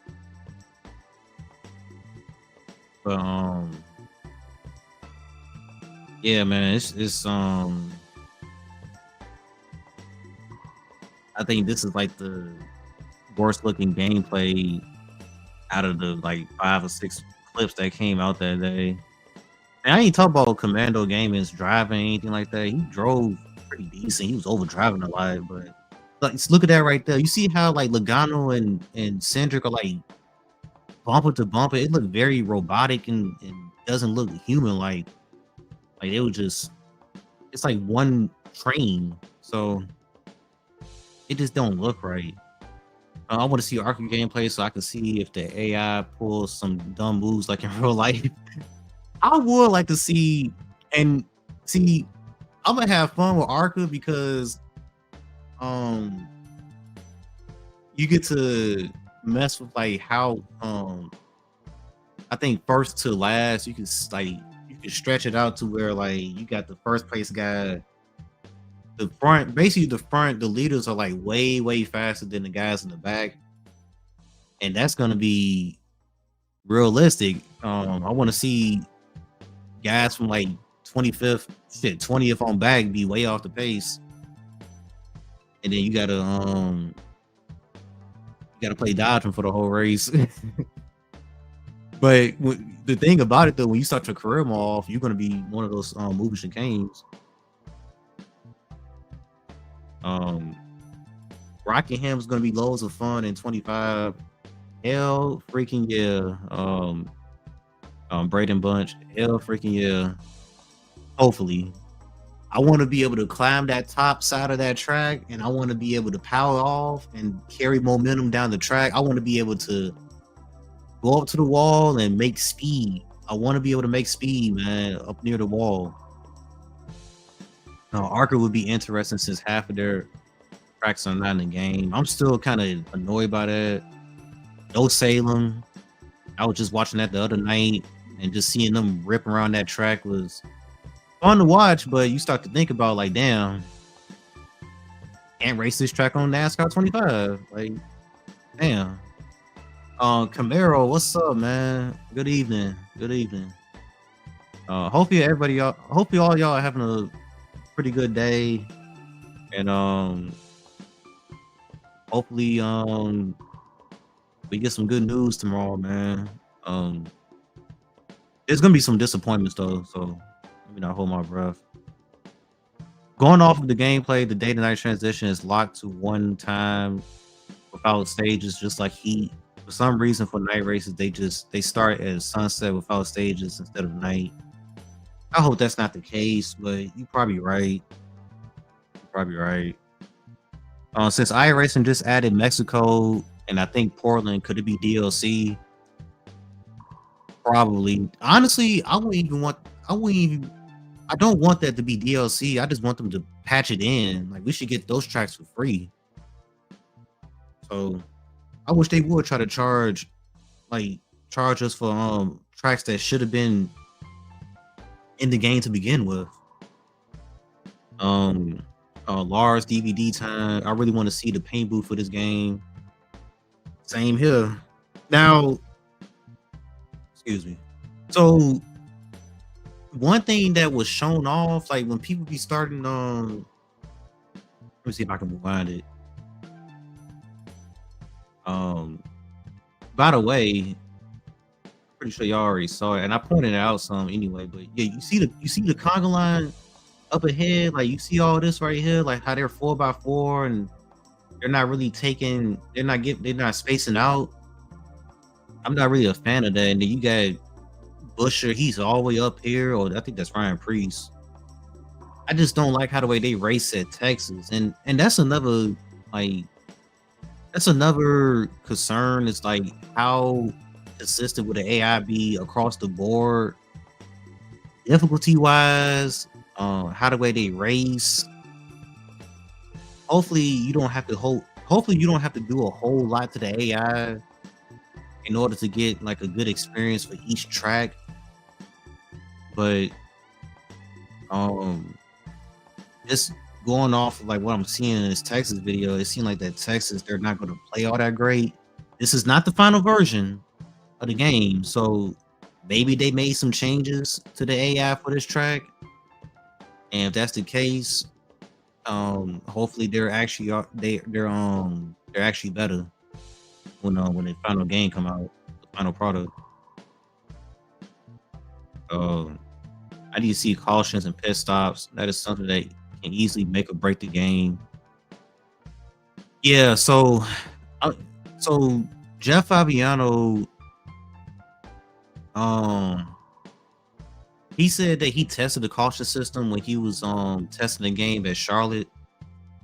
Speaker 1: But yeah, man, it's I think this is like the worst looking gameplay out of the like 5 or 6 clips that came out that day. And I ain't talk about Commando Gaming's driving, anything like that. He drove pretty decent. He was over driving a lot, but like look at that right there. You see how like Logano and Cendric are like bumper to bumper. It looked very robotic and doesn't look human like. Like it was just, it's like one train. So it just don't look right. I want to see Arkham gameplay so I can see if the AI pulls some dumb moves like in real life. I would like to see, and see, I'm gonna have fun with Arca because you get to mess with like how I think first to last you can like you can stretch it out to where like you got the first place guy, the front, basically the leaders are like way faster than the guys in the back, and that's gonna be realistic. I want to see guys from like 20th on back be way off the pace, and then you gotta play dodging for the whole race. But the thing about it though, when you start your career mode off, you're gonna be one of those moving chicanes. Rockingham's gonna be loads of fun in 25. Hell freaking yeah. Braden Bunch, hell freaking yeah. Hopefully. I want to be able to climb that top side of that track, and I want to be able to power off and carry momentum down the track. I want to be able to go up to the wall and make speed. I want to be able to make speed, man, up near the wall. Arca would be interesting since half of their tracks are not in the game. I'm still kind of annoyed by that. No Salem. I was just watching that the other night, and just seeing them rip around that track was fun to watch, but you start to think about like, damn, can't race this track on NASCAR 25. Like, damn. Camaro, what's up, man? Good evening. Good evening. Hopefully all y'all are having a pretty good day, and hopefully we get some good news tomorrow, man. There's gonna be some disappointments though, so let me not hold my breath. Going off of the gameplay, the day to night transition is locked to one time without stages, just like Heat. For some reason, for night races, they start at sunset without stages instead of night. I hope that's not the case, but you're probably right. You're probably right. Since iRacing just added Mexico and I think Portland, could it be DLC? Probably. Honestly, I don't want that to be DLC. I just want them to patch it in. Like, we should get those tracks for free. So I wish they would try to charge us for tracks that should have been in the game to begin with. Lars DVD time. I really want to see the paint booth for this game. Same here. Now, excuse me. So one thing that was shown off, like when people be starting let me see if I can find it. By the way, pretty sure y'all already saw it, and I pointed it out some anyway, but yeah, you see the conga line up ahead, like you see all this right here, like how they're 4x4 and they're not really taking, they're not spacing out. I'm not really a fan of that. And then you got Busher, he's all the way up here, or I think that's Ryan Priest. I just don't like how the way they race at Texas, and that's another like that's another concern. Is like how consistent would the AI be across the board, difficulty wise, how the way they race. Hopefully you don't have to hopefully you don't have to do a whole lot to the AI in order to get like a good experience for each track. But um just going off of like what I'm seeing in this Texas video, it seems like that Texas, they're not going to play all that great. This is not the final version of the game, so maybe they made some changes to the AI for this track. And if that's the case, hopefully they're actually they're actually better when the final game come out, the final product. I need to see cautions and pit stops. That is something that can easily make or break the game. Yeah, uh, so Jeff Fabiano, um, he said that he tested the caution system when he was testing the game at Charlotte,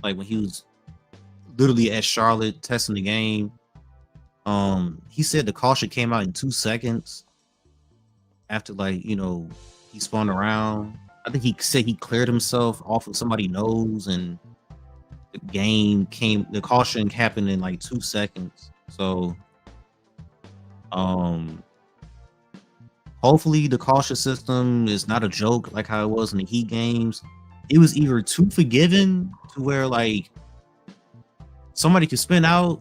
Speaker 1: like when he was literally at Charlotte testing the game. He said the caution came out in 2 seconds after like he spun around. I think he said he cleared himself off of somebody's nose, and the caution happened in like 2 seconds. So um hopefully the caution system is not a joke like how it was in the Heat games. It was either too forgiving to where like somebody could spin out,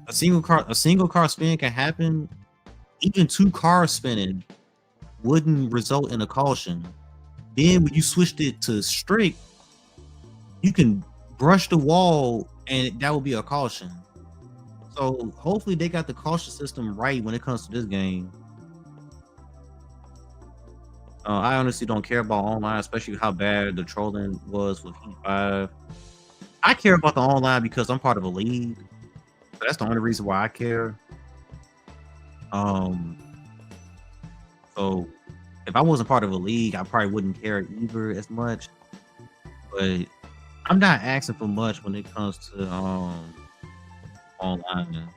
Speaker 1: a single car spin can happen. Even two cars spinning wouldn't result in a caution. Then when you switched it to strict, you can brush the wall and that will be a caution. So hopefully they got the caution system right when it comes to this game. I honestly don't care about online, especially how bad the trolling was with Heat 5. I care about the online because I'm part of a league. So that's the only reason why I care. Um, so if I wasn't part of a league, I probably wouldn't care either as much. But I'm not asking for much when it comes to online.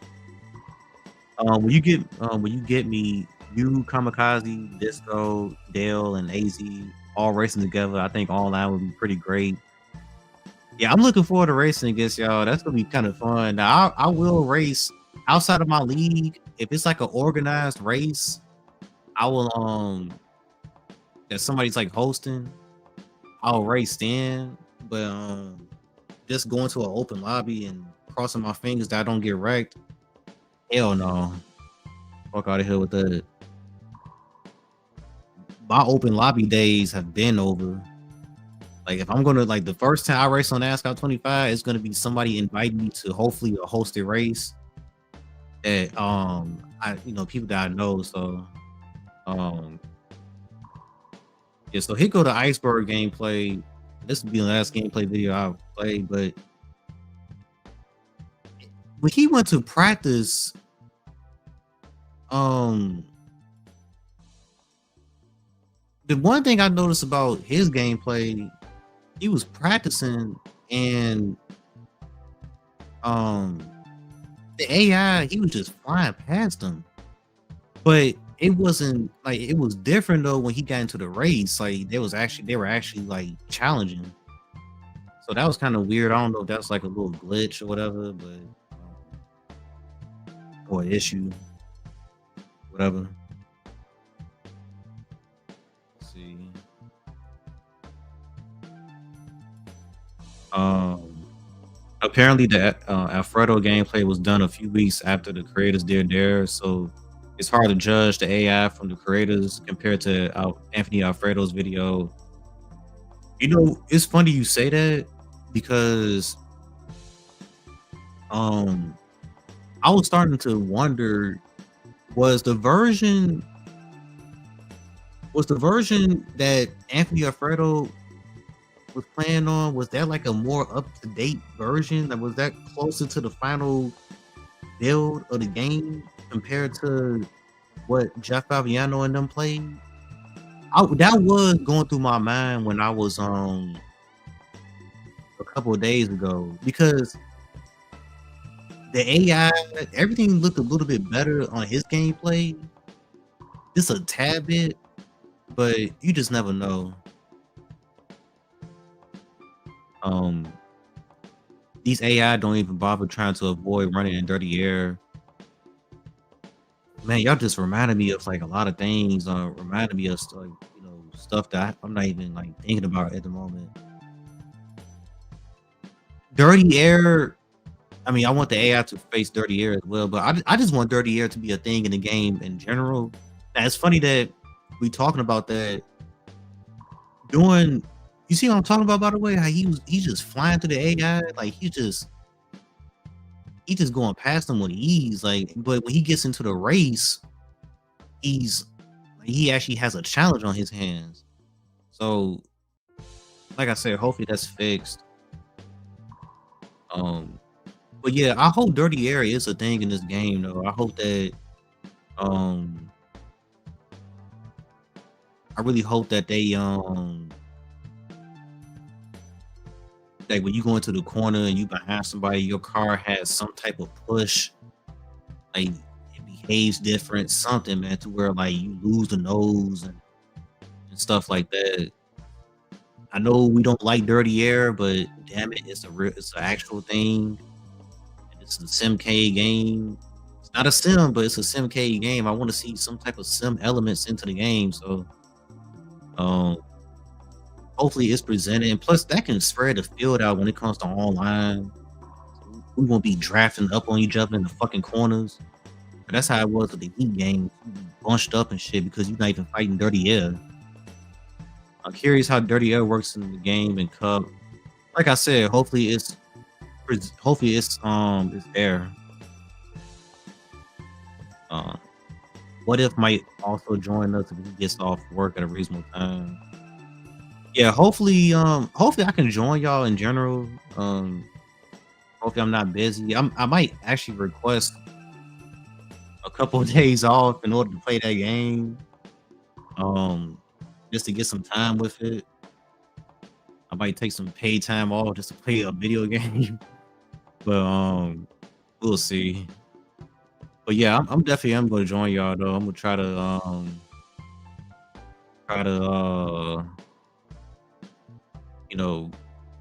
Speaker 1: When you get me, you, Kamikaze, Disco, Dale, and AZ all racing together, I think online would be pretty great. Yeah, I'm looking forward to racing against y'all. That's gonna be kind of fun. Now, I will race outside of my league. If it's like an organized race, I will that somebody's like hosting, I'll race then. But just going to an open lobby and crossing my fingers that I don't get wrecked, hell no. Fuck out of here with that. My open lobby days have been over. Like if I'm gonna like the first time I race on NASCAR 25, it's gonna be somebody inviting me to hopefully a hosted race that people that I know. So yeah, so here go the iceberg gameplay. This will be the last gameplay video I'll play, but when he went to practice, the one thing I noticed about his gameplay, he was practicing and the AI, he was just flying past him. But it wasn't like it was different though when he got into the race. Like they were actually like challenging. So that was kind of weird. I don't know if that's like a little glitch or whatever, but or an issue, whatever. Let's see. Apparently the Alfredo gameplay was done a few weeks after the creators did theirs, so it's hard to judge the AI from the creators compared to Anthony Alfredo's video. You know, it's funny you say that because I was starting to wonder, was the version that Anthony Alfredo was playing on, was that like a more up to date version? Like, was that closer to the final build of the game compared to what Jeff Fabiano and them played? That was going through my mind when I was a couple of days ago because the AI, everything looked a little bit better on his gameplay, just a tad bit, but you just never know. Um, these AI don't even bother trying to avoid running in dirty air. Man, y'all just reminded me of like a lot of things. Reminded me of like stuff that I'm not even like thinking about at the moment. Dirty air. I mean, I want the AI to face dirty air as well, but I just want dirty air to be a thing in the game in general. Now, it's funny that we talking about that. Doing, you see what I'm talking about? By the way, how he's just flying through the AI, like he just going past them with ease. Like, but when he gets into the race, he actually has a challenge on his hands. So, like I said, hopefully that's fixed. But yeah, I hope dirty air is a thing in this game though. I hope that I really hope that they like when you go into the corner and you behind somebody, your car has some type of push, like it behaves different, something, man, to where like you lose the nose and stuff like that. I know we don't like dirty air, but damn it, it's an actual thing. It's a SimK game. It's not a sim, but it's a SimK game. I want to see some type of sim elements into the game. So, hopefully it's presented. And plus, that can spread the field out when it comes to online. We won't be drafting up on each other in the fucking corners. But that's how it was with the Heat game. Bunched up and shit because you're not even fighting dirty air. I'm curious how dirty air works in the game and Cup. Like I said, hopefully it's air. What if might also join us if he gets off work at a reasonable time? Yeah, hopefully I can join y'all in general. Hopefully I'm not busy. I might actually request a couple of days off in order to play that game. Just to get some time with it. I might take some paid time off just to play a video game. But we'll see. But yeah, I'm definitely gonna join y'all though. I'm gonna try to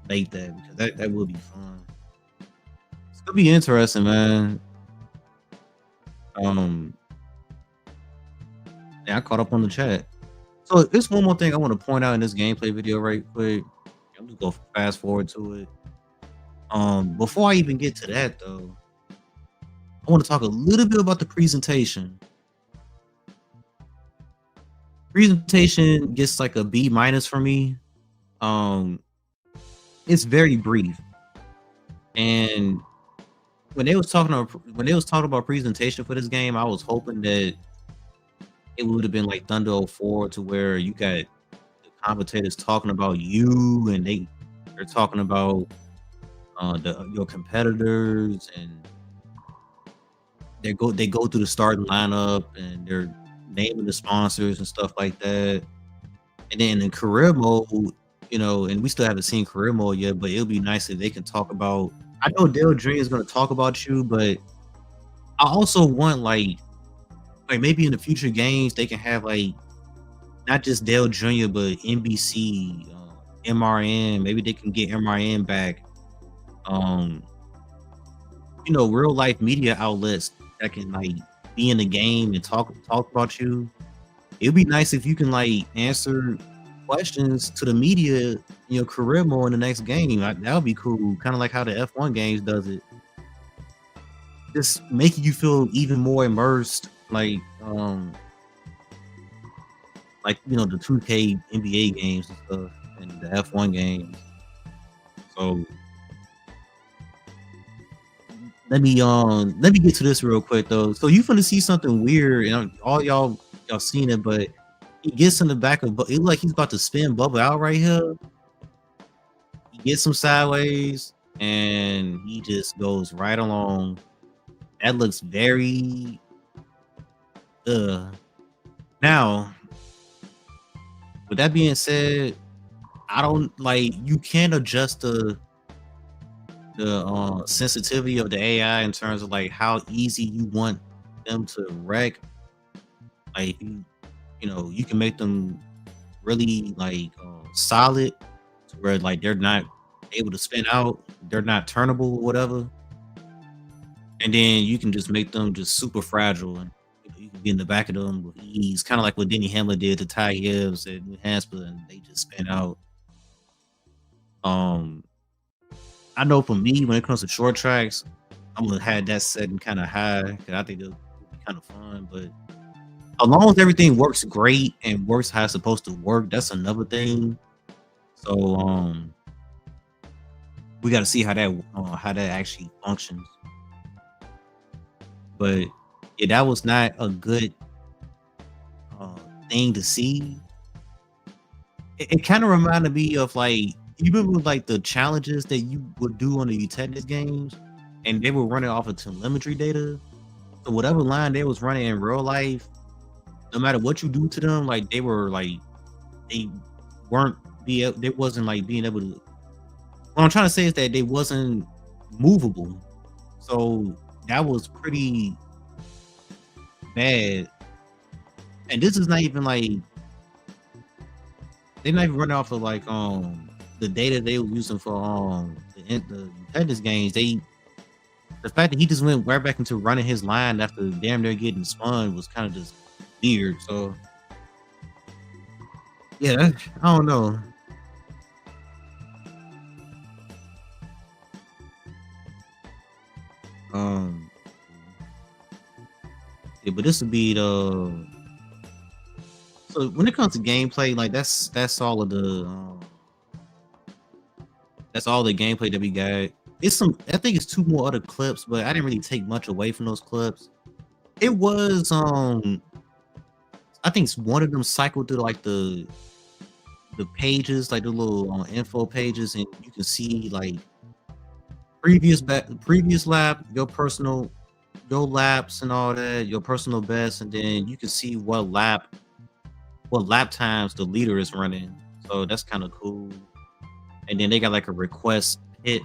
Speaker 1: make that because that will be fun. It's gonna be interesting, man. Yeah, I caught up on the chat. So there's one more thing I want to point out in this gameplay video right quick. I'm just gonna fast forward to it. Before I even get to that though, I want to talk a little bit about the presentation. Presentation gets like a B- for me. It's very brief, and when they was talking about presentation for this game, I was hoping that it would have been like Thunder 04 to where you got the commentators talking about you and they're talking about your competitors and they go through the starting lineup and they're naming the sponsors and stuff like that. And then in career mode, and we still haven't seen career mode yet, but it'll be nice if they can talk about. I know Dale Jr. is going to talk about you, but I also want like maybe in the future games they can have like not just Dale Jr. but NBC, MRN. Maybe they can get MRN back. Real life media outlets that can like be in the game and talk about you. It'd be nice if you can like answer questions to the media in your career mode in the next game. That would be cool. Kind of like how the F1 games does it. Just making you feel even more immersed, like the 2K NBA games and stuff, and the F1 games. So let me get to this real quick though. So you finna see something weird, and all y'all seen it, but he gets in the back of it like he's about to spin Bubba out right here. gets him sideways, and he just goes right along. That looks very uh now, with that being said, I don't like you can adjust the sensitivity of the AI in terms of like how easy you want them to wreck. Like you know, you can make them really like solid to where like they're not able to spin out, they're not turnable or whatever. And then you can just make them just super fragile and you can get in the back of them with ease, kind of like what Denny Hamlin did to Ty Gibbs at New Hampshire, and they just spin out. Um, I know for me, when it comes to short tracks, I'm gonna have that setting kind of high because I think it'll be kind of fun. But as long as everything works great and works how it's supposed to work, that's another thing. So we got to see how that actually functions. But yeah, that was not a good uh, thing to see. It kind of reminded me of like you remember like the challenges that you would do on the tennis games, and they were running off of telemetry data. So whatever line they was running in real life, no matter what you do to them, like they were like they weren't they wasn't like being able to. What I'm trying to say is that they wasn't movable. So that was pretty bad. And this is not even like they're not even running off of like the data they were using for the tennis games. The fact that he just went right back into running his line after damn near getting spun was kind of just weird. So yeah, I don't know. Um, yeah, but this would be the so when it comes to gameplay, like that's all of the that's all the gameplay that we got. It's some I think it's two more other clips, but I didn't really take much away from those clips. It was I think one of them cycled through like the pages, like the little info pages, and you can see like previous lap, your laps and all that, your personal best, and then you can see what lap times the leader is running. So that's kind of cool. And then they got like a request pit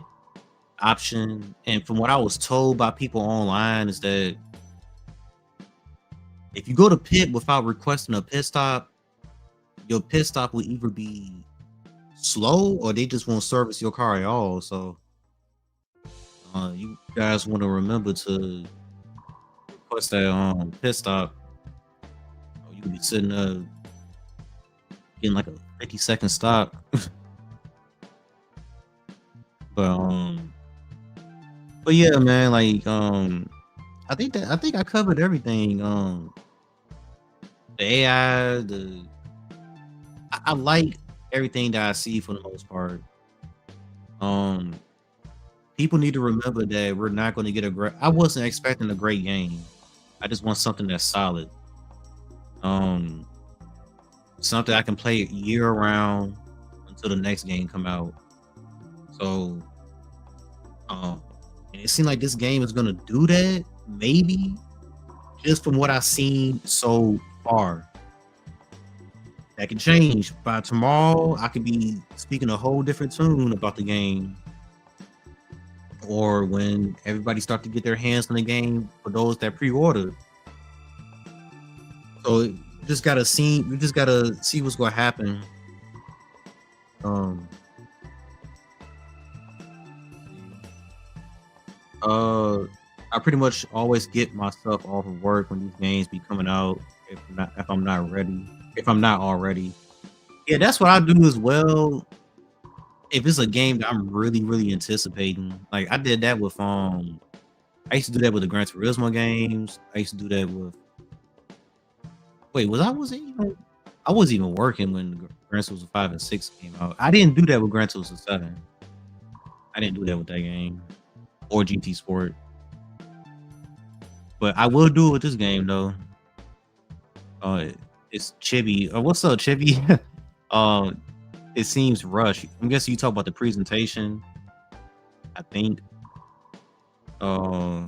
Speaker 1: option. And from what I was told by people online is that if you go to pit without requesting a pit stop, your pit stop will either be slow or they just won't service your car at all. So you guys want to remember to request that pit stop. Or you could be sitting getting like a 50-second stop. but but yeah, man, like I think I covered everything. The AI, I like everything that I see for the most part. Um, people need to remember that we're not going to get a great. I wasn't expecting a great game. I just want something that's solid. Um, something I can play year round until the next game come out. So, and it seemed like this game is gonna do that. Maybe just from what I've seen so far. That can change. By tomorrow, I could be speaking a whole different tune about the game. Or when everybody start to get their hands on the game for those that pre-ordered. So we just gotta see what's gonna happen. Um I pretty much always get myself off of work when these games be coming out if I'm not ready. If I'm not already. Yeah, that's what I do as well. If it's a game that I'm really, really anticipating. Like I did that with I used to do that with the Gran Turismo games. I used to do that with wait, I wasn't even working when Gran Turismo 5 and 6 came out. I didn't do that with Gran Turismo 7. I didn't do that with that game. Or GT Sport. But I will do it with this game though. It's Chibi. What's up, Chibi? uh, it seems rushed. I'm guessing you talk about the presentation. I think. Uh,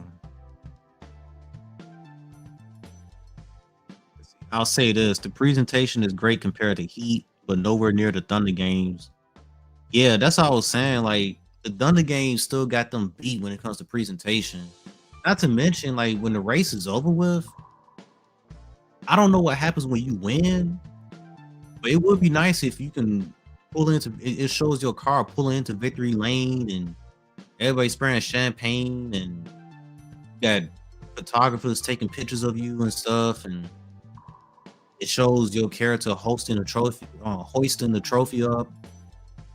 Speaker 1: I'll say this: the presentation is great compared to Heat, but nowhere near the Thunder games. Yeah, that's all I was saying. Like the Thunder games still got them beat when it comes to presentation. Not to mention, like when the race is over with, I don't know what happens when you win, but it would be nice if you can pull into. It shows your car pulling into victory lane and everybody spraying champagne and you got photographers taking pictures of you and stuff, and it shows your character hosting a trophy, hoisting the trophy up,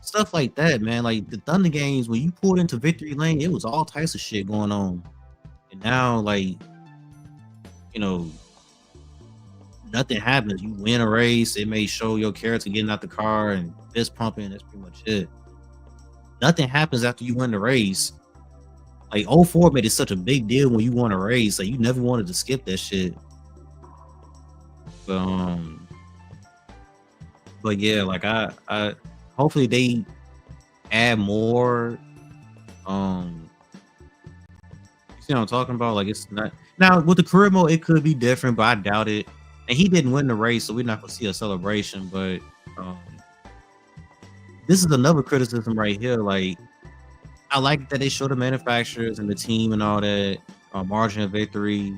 Speaker 1: stuff like that, man. Like the Thunder games, when you pulled into victory lane, it was all types of shit going on, and now like you know nothing happens. You win a race, it may show your character getting out the car and fist pumping. That's pretty much it. Nothing happens after you win the race. Like '04 made it such a big deal when you won a race. Like you never wanted to skip that shit. But but yeah, like I hopefully they add more. Um, you see what I'm talking about? Like it's not now with the career mode, it could be different, but I doubt it. And he didn't win the race, so we're not gonna see a celebration. But um, this is another criticism right here. Like I like that they show the manufacturers and the team and all that margin of victory,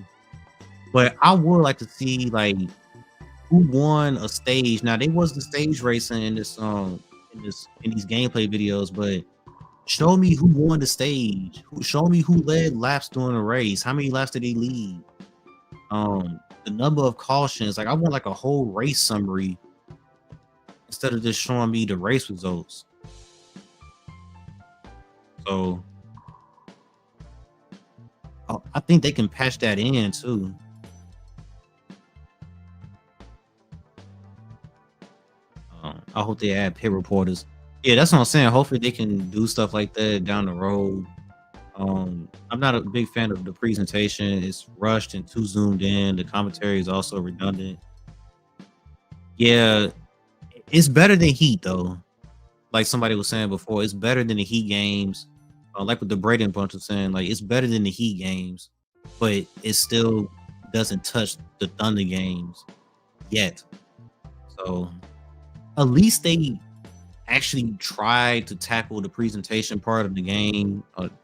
Speaker 1: but I would like to see like who won a stage. Now they was the stage racing in this in these gameplay videos, but show me who won the stage. Show me who led laps during the race. How many laps did they lead? The number of cautions. Like I want like a whole race summary instead of just showing me the race results. So I think they can patch that in too. I hope they add pit reporters. Yeah, that's what I'm saying. Hopefully they can do stuff like that down the road. I'm not a big fan of the presentation. It's rushed and too zoomed in. The commentary is also redundant. Yeah, it's better than Heat though. Like somebody was saying before, it's better than the Heat games. Like what the Braden bunch was saying, like it's better than the Heat games, but it still doesn't touch the Thunder games yet. So at least they actually try to tackle the presentation part of the game.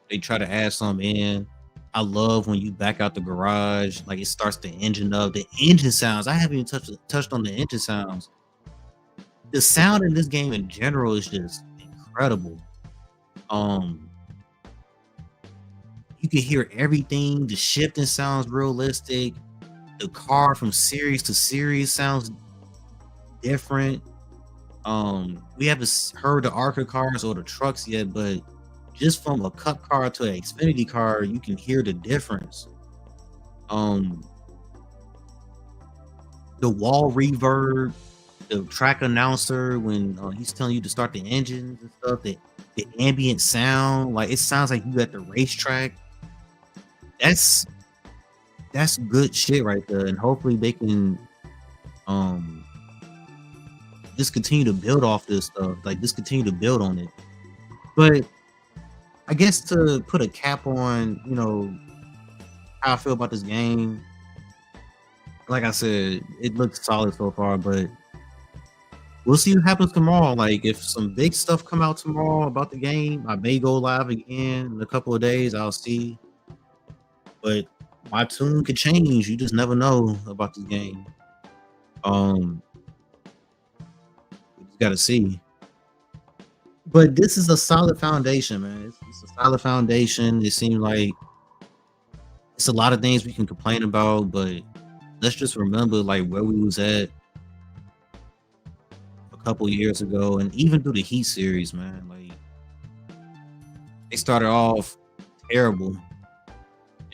Speaker 1: They try to add some in. I love when you back out the garage, like it starts the engine up. The engine sounds. I haven't even touched on the engine sounds. The sound in this game in general is just incredible. Um, you can hear everything. The shifting sounds realistic. The car from series to series sounds different. We haven't heard the ARCA cars or the trucks yet, but just from a cup car to an Xfinity car, you can hear the difference. Um, the wall reverb, the track announcer when he's telling you to start the engines and stuff, the ambient sound, like it sounds like you at the racetrack. That's good shit right there, and hopefully they can um just continue to build off this stuff, like just continue to build on it. But I guess to put a cap on, how I feel about this game, like I said, it looks solid so far, but we'll see what happens tomorrow. Like if some big stuff come out tomorrow about the game, I may go live again in a couple of days. I'll see. But my tune could change. You just never know about this game. We just gotta see. But this is a solid foundation, man. It's a solid foundation. It seems like it's a lot of things we can complain about, but let's just remember like where we was at a couple years ago, and even through the Heat series, man. Like they started off terrible,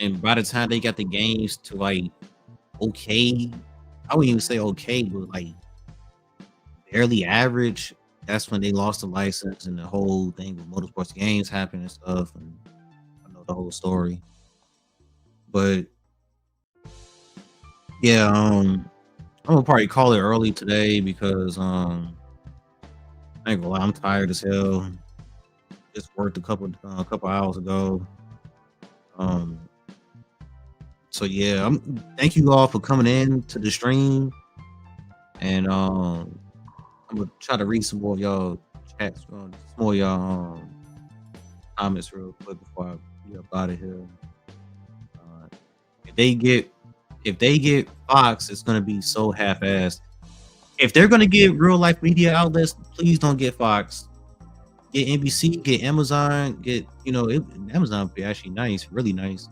Speaker 1: and by the time they got the games to like okay, I wouldn't even say okay, but like barely average. That's when they lost the license and the whole thing with motorsports games happened and stuff. And I know the whole story. But yeah, I'm gonna probably call it early today because I I ain't gonna lie, I'm tired as hell. Just worked a couple hours ago. Um, so yeah, thank you all for coming in to the stream, and I'm gonna try to read some more of y'all chats, some more of y'all comments real quick before I get up out of here. Uh, if they get Fox, it's gonna be so half-assed. If they're gonna get real life media outlets, please don't get Fox. Get NBC, get Amazon, Amazon would be actually nice, really nice.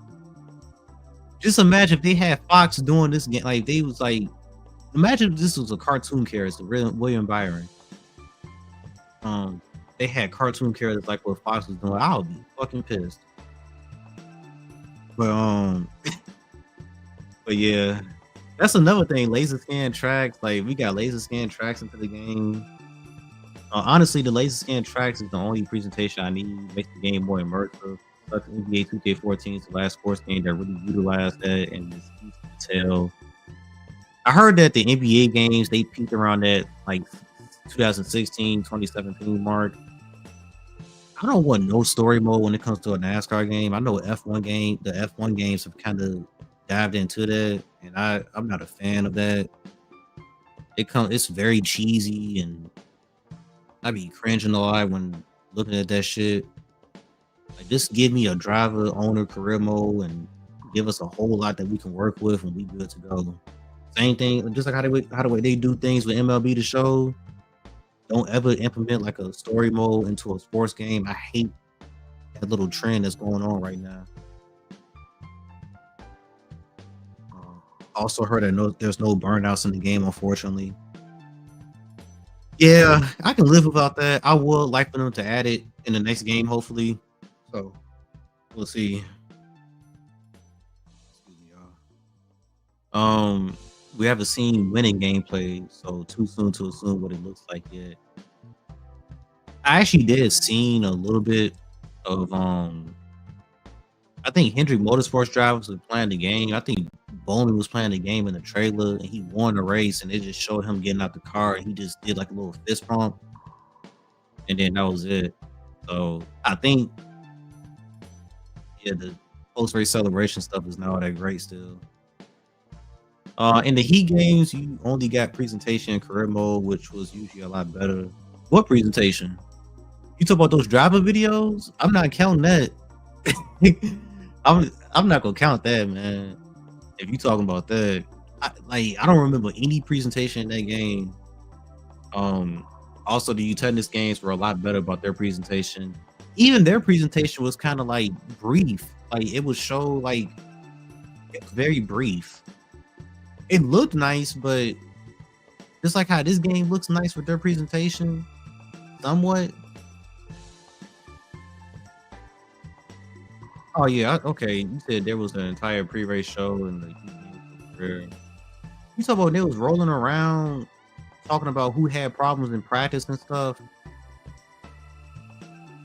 Speaker 1: Just imagine if they had Fox doing this game, like they was like, imagine if this was a cartoon character, William Byron. They had cartoon characters like what Fox was doing. I would be fucking pissed. But but yeah, that's another thing. Laser scan tracks, like we got laser scan tracks into the game. Honestly, the laser scan tracks is the only presentation I need. Makes the game more immersive. Like NBA 2K14 is the last sports game that really utilized that and this detail. I heard that the NBA games they peaked around that like 2016, 2017 mark. I don't want no story mode when it comes to a NASCAR game. I know the F1 games have kind of dived into that, and I'm not a fan of that. It's very cheesy, and I be cringing a lot when looking at that shit. Like, just give me a driver, owner, career mode, and give us a whole lot that we can work with, and we good to go. Same thing, just like how the way they do things with MLB The Show. Don't ever implement like a story mode into a sports game. I hate that little trend that's going on right now. Also heard that there's no burnouts in the game, unfortunately. Yeah, I can live without that. I would like for them to add it in the next game, hopefully. So we'll see. Excuse me, y'all. We haven't seen winning gameplay, so too soon to assume what it looks like yet. I actually did seen a little bit of I think Hendrick Motorsports drivers was playing the game. I think Bowman was playing the game in the trailer and he won the race and they just showed him getting out the car and he just did like a little fist pump and then that was it. So I think the post-race celebration stuff is not that great still. In the Heat games, you only got presentation and career mode, which was usually a lot better. What presentation? You talk about those driver videos? I'm not counting that. I'm not gonna count that, man. If you talking about that, I don't remember any presentation in that game. Also, the tennis games were a lot better about their presentation. Even their presentation was kind of like brief. Like it was it was very brief. It looked nice, but just like how this game looks nice with their presentation, somewhat. Oh yeah, okay. You said there was an entire pre-race show and you talk about they was rolling around talking about who had problems in practice and stuff.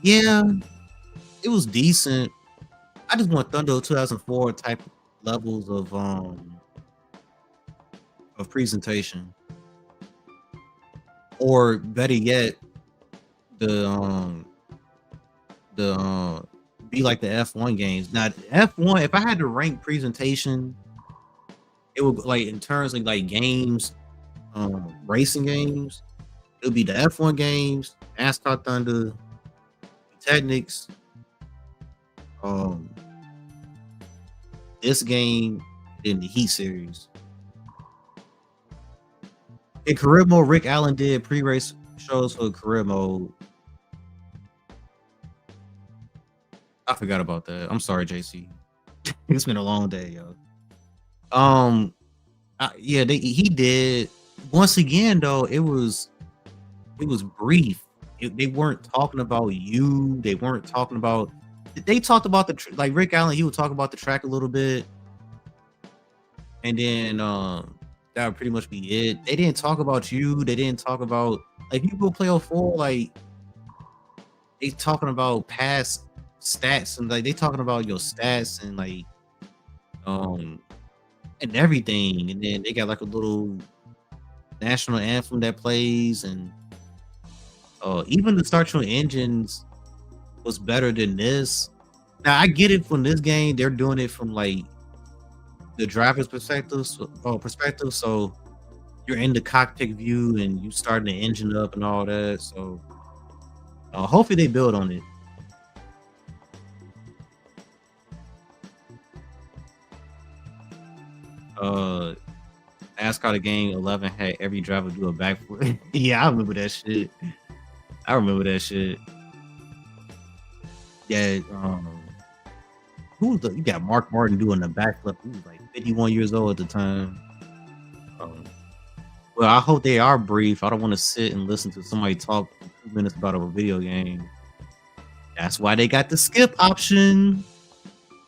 Speaker 1: Yeah, it was decent. I just want Thunder 2004 type levels of presentation, or better yet, the be like the F1 games. Now F1, if I had to rank presentation, it would like in terms of like games, racing games, it would be the F1 games, NASCAR Thunder, Technics, this game, then the Heat series. In career mode, Rick Allen did pre-race shows for career mode. I forgot about that. I'm sorry, JC. It's been a long day, yo. He did. Once again, though, it was brief. They weren't talking about you. They weren't talking about. They talked about like Rick Allen. He would talk about the track a little bit, and then that would pretty much be it. They didn't talk about you. They didn't talk about like you go play 04, like they talking about past stats and like they talking about your stats and like and everything. And then they got like a little national anthem that plays and Even the start your engines was better than this. Now I get it from this game; they're doing it from like the driver's perspective. So you're in the cockpit view and you starting the engine up and all that. So hopefully they build on it. Uh, NASCAR the game 11 had every driver do a backflip. Yeah, I remember that shit. I remember that shit. Yeah, who was you got Mark Martin doing a backflip. He was like 51 years old at the time. Um, well, I hope they are brief. I don't want to sit and listen to somebody talk for 2 minutes about a video game. That's why they got the skip option.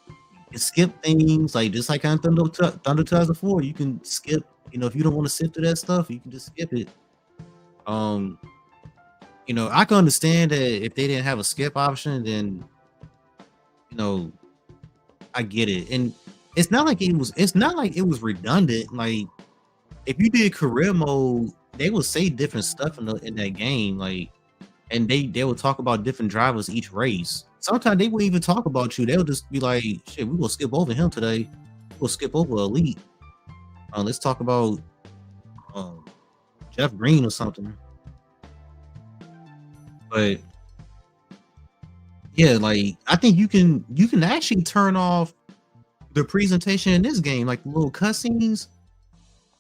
Speaker 1: You can skip things like just like on Thunder 2004. You can skip. If you don't want to sit through that stuff, you can just skip it. Um, I can understand that if they didn't have a skip option, then you know, I get it. And it's not like it was redundant. Like if you did career mode, they would say different stuff in that game. Like and they would talk about different drivers each race. Sometimes they wouldn't even talk about you. They'll just be like, shit, we're gonna skip over him today. We'll skip over Elite. Let's talk about um Jeff Green or something. But yeah, like I think you can actually turn off the presentation in this game, like the little cutscenes.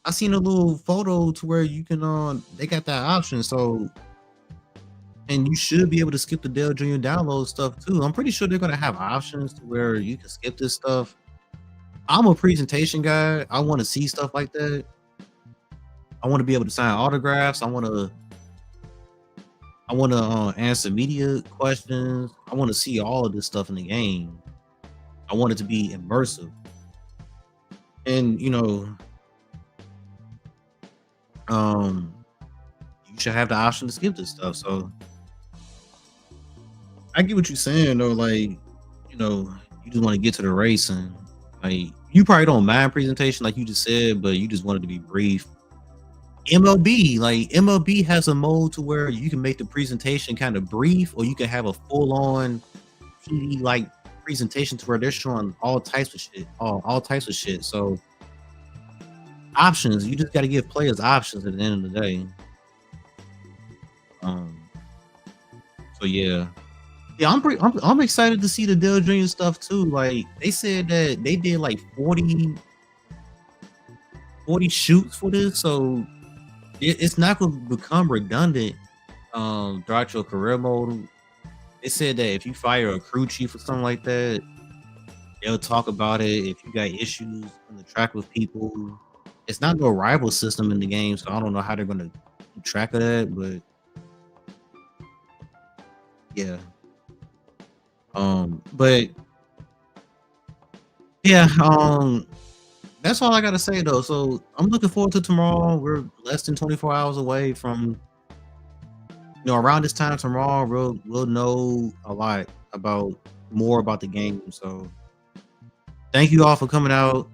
Speaker 1: I seen a little photo to where you can they got that option. So and you should be able to skip the Dell Junior download stuff too. I'm pretty sure they're gonna have options to where you can skip this stuff. I'm a presentation guy. I want to see stuff like that. I want to be able to sign autographs. I want to answer media questions. I want to see all of this stuff in the game. I want it to be immersive. And um, you should have the option to skip this stuff. So I get what you're saying though. Like, you just want to get to the race and like you probably don't mind presentation like you just said, but you just want it to be brief. MLB has a mode to where you can make the presentation kind of brief, or you can have a full on TV like presentation to where they're showing all types of shit, all types of shit. So options, you just got to give players options at the end of the day. Um, so yeah, I'm excited to see the Dell Junior stuff too. Like they said that they did like 40 shoots for this, so it's not going to become redundant throughout your career mode. They said that if you fire a crew chief or something like that, they'll talk about it. If you got issues on the track with people, it's not no rival system in the game, so I don't know how they're going to keep track of that. But yeah, but yeah, that's all I gotta say though. So I'm looking forward to tomorrow. We're less than 24 hours away from around this time tomorrow. We'll know a lot more about the game. So thank you all for coming out.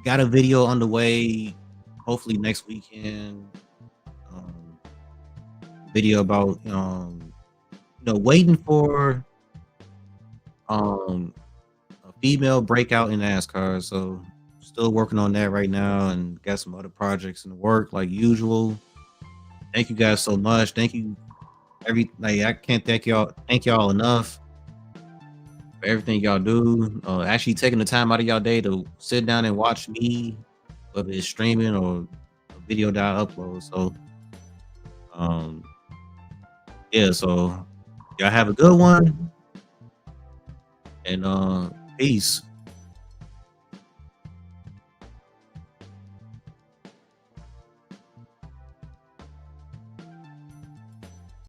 Speaker 1: Got a video underway. Hopefully next weekend. Video about waiting for a female breakout in NASCAR. So still working on that right now and got some other projects in the work like usual. Thank you guys so much. Thank you I can't thank y'all enough for everything y'all do. Actually taking the time out of y'all day to sit down and watch me, whether it's streaming or a video that I upload. So yeah, so y'all have a good one and peace.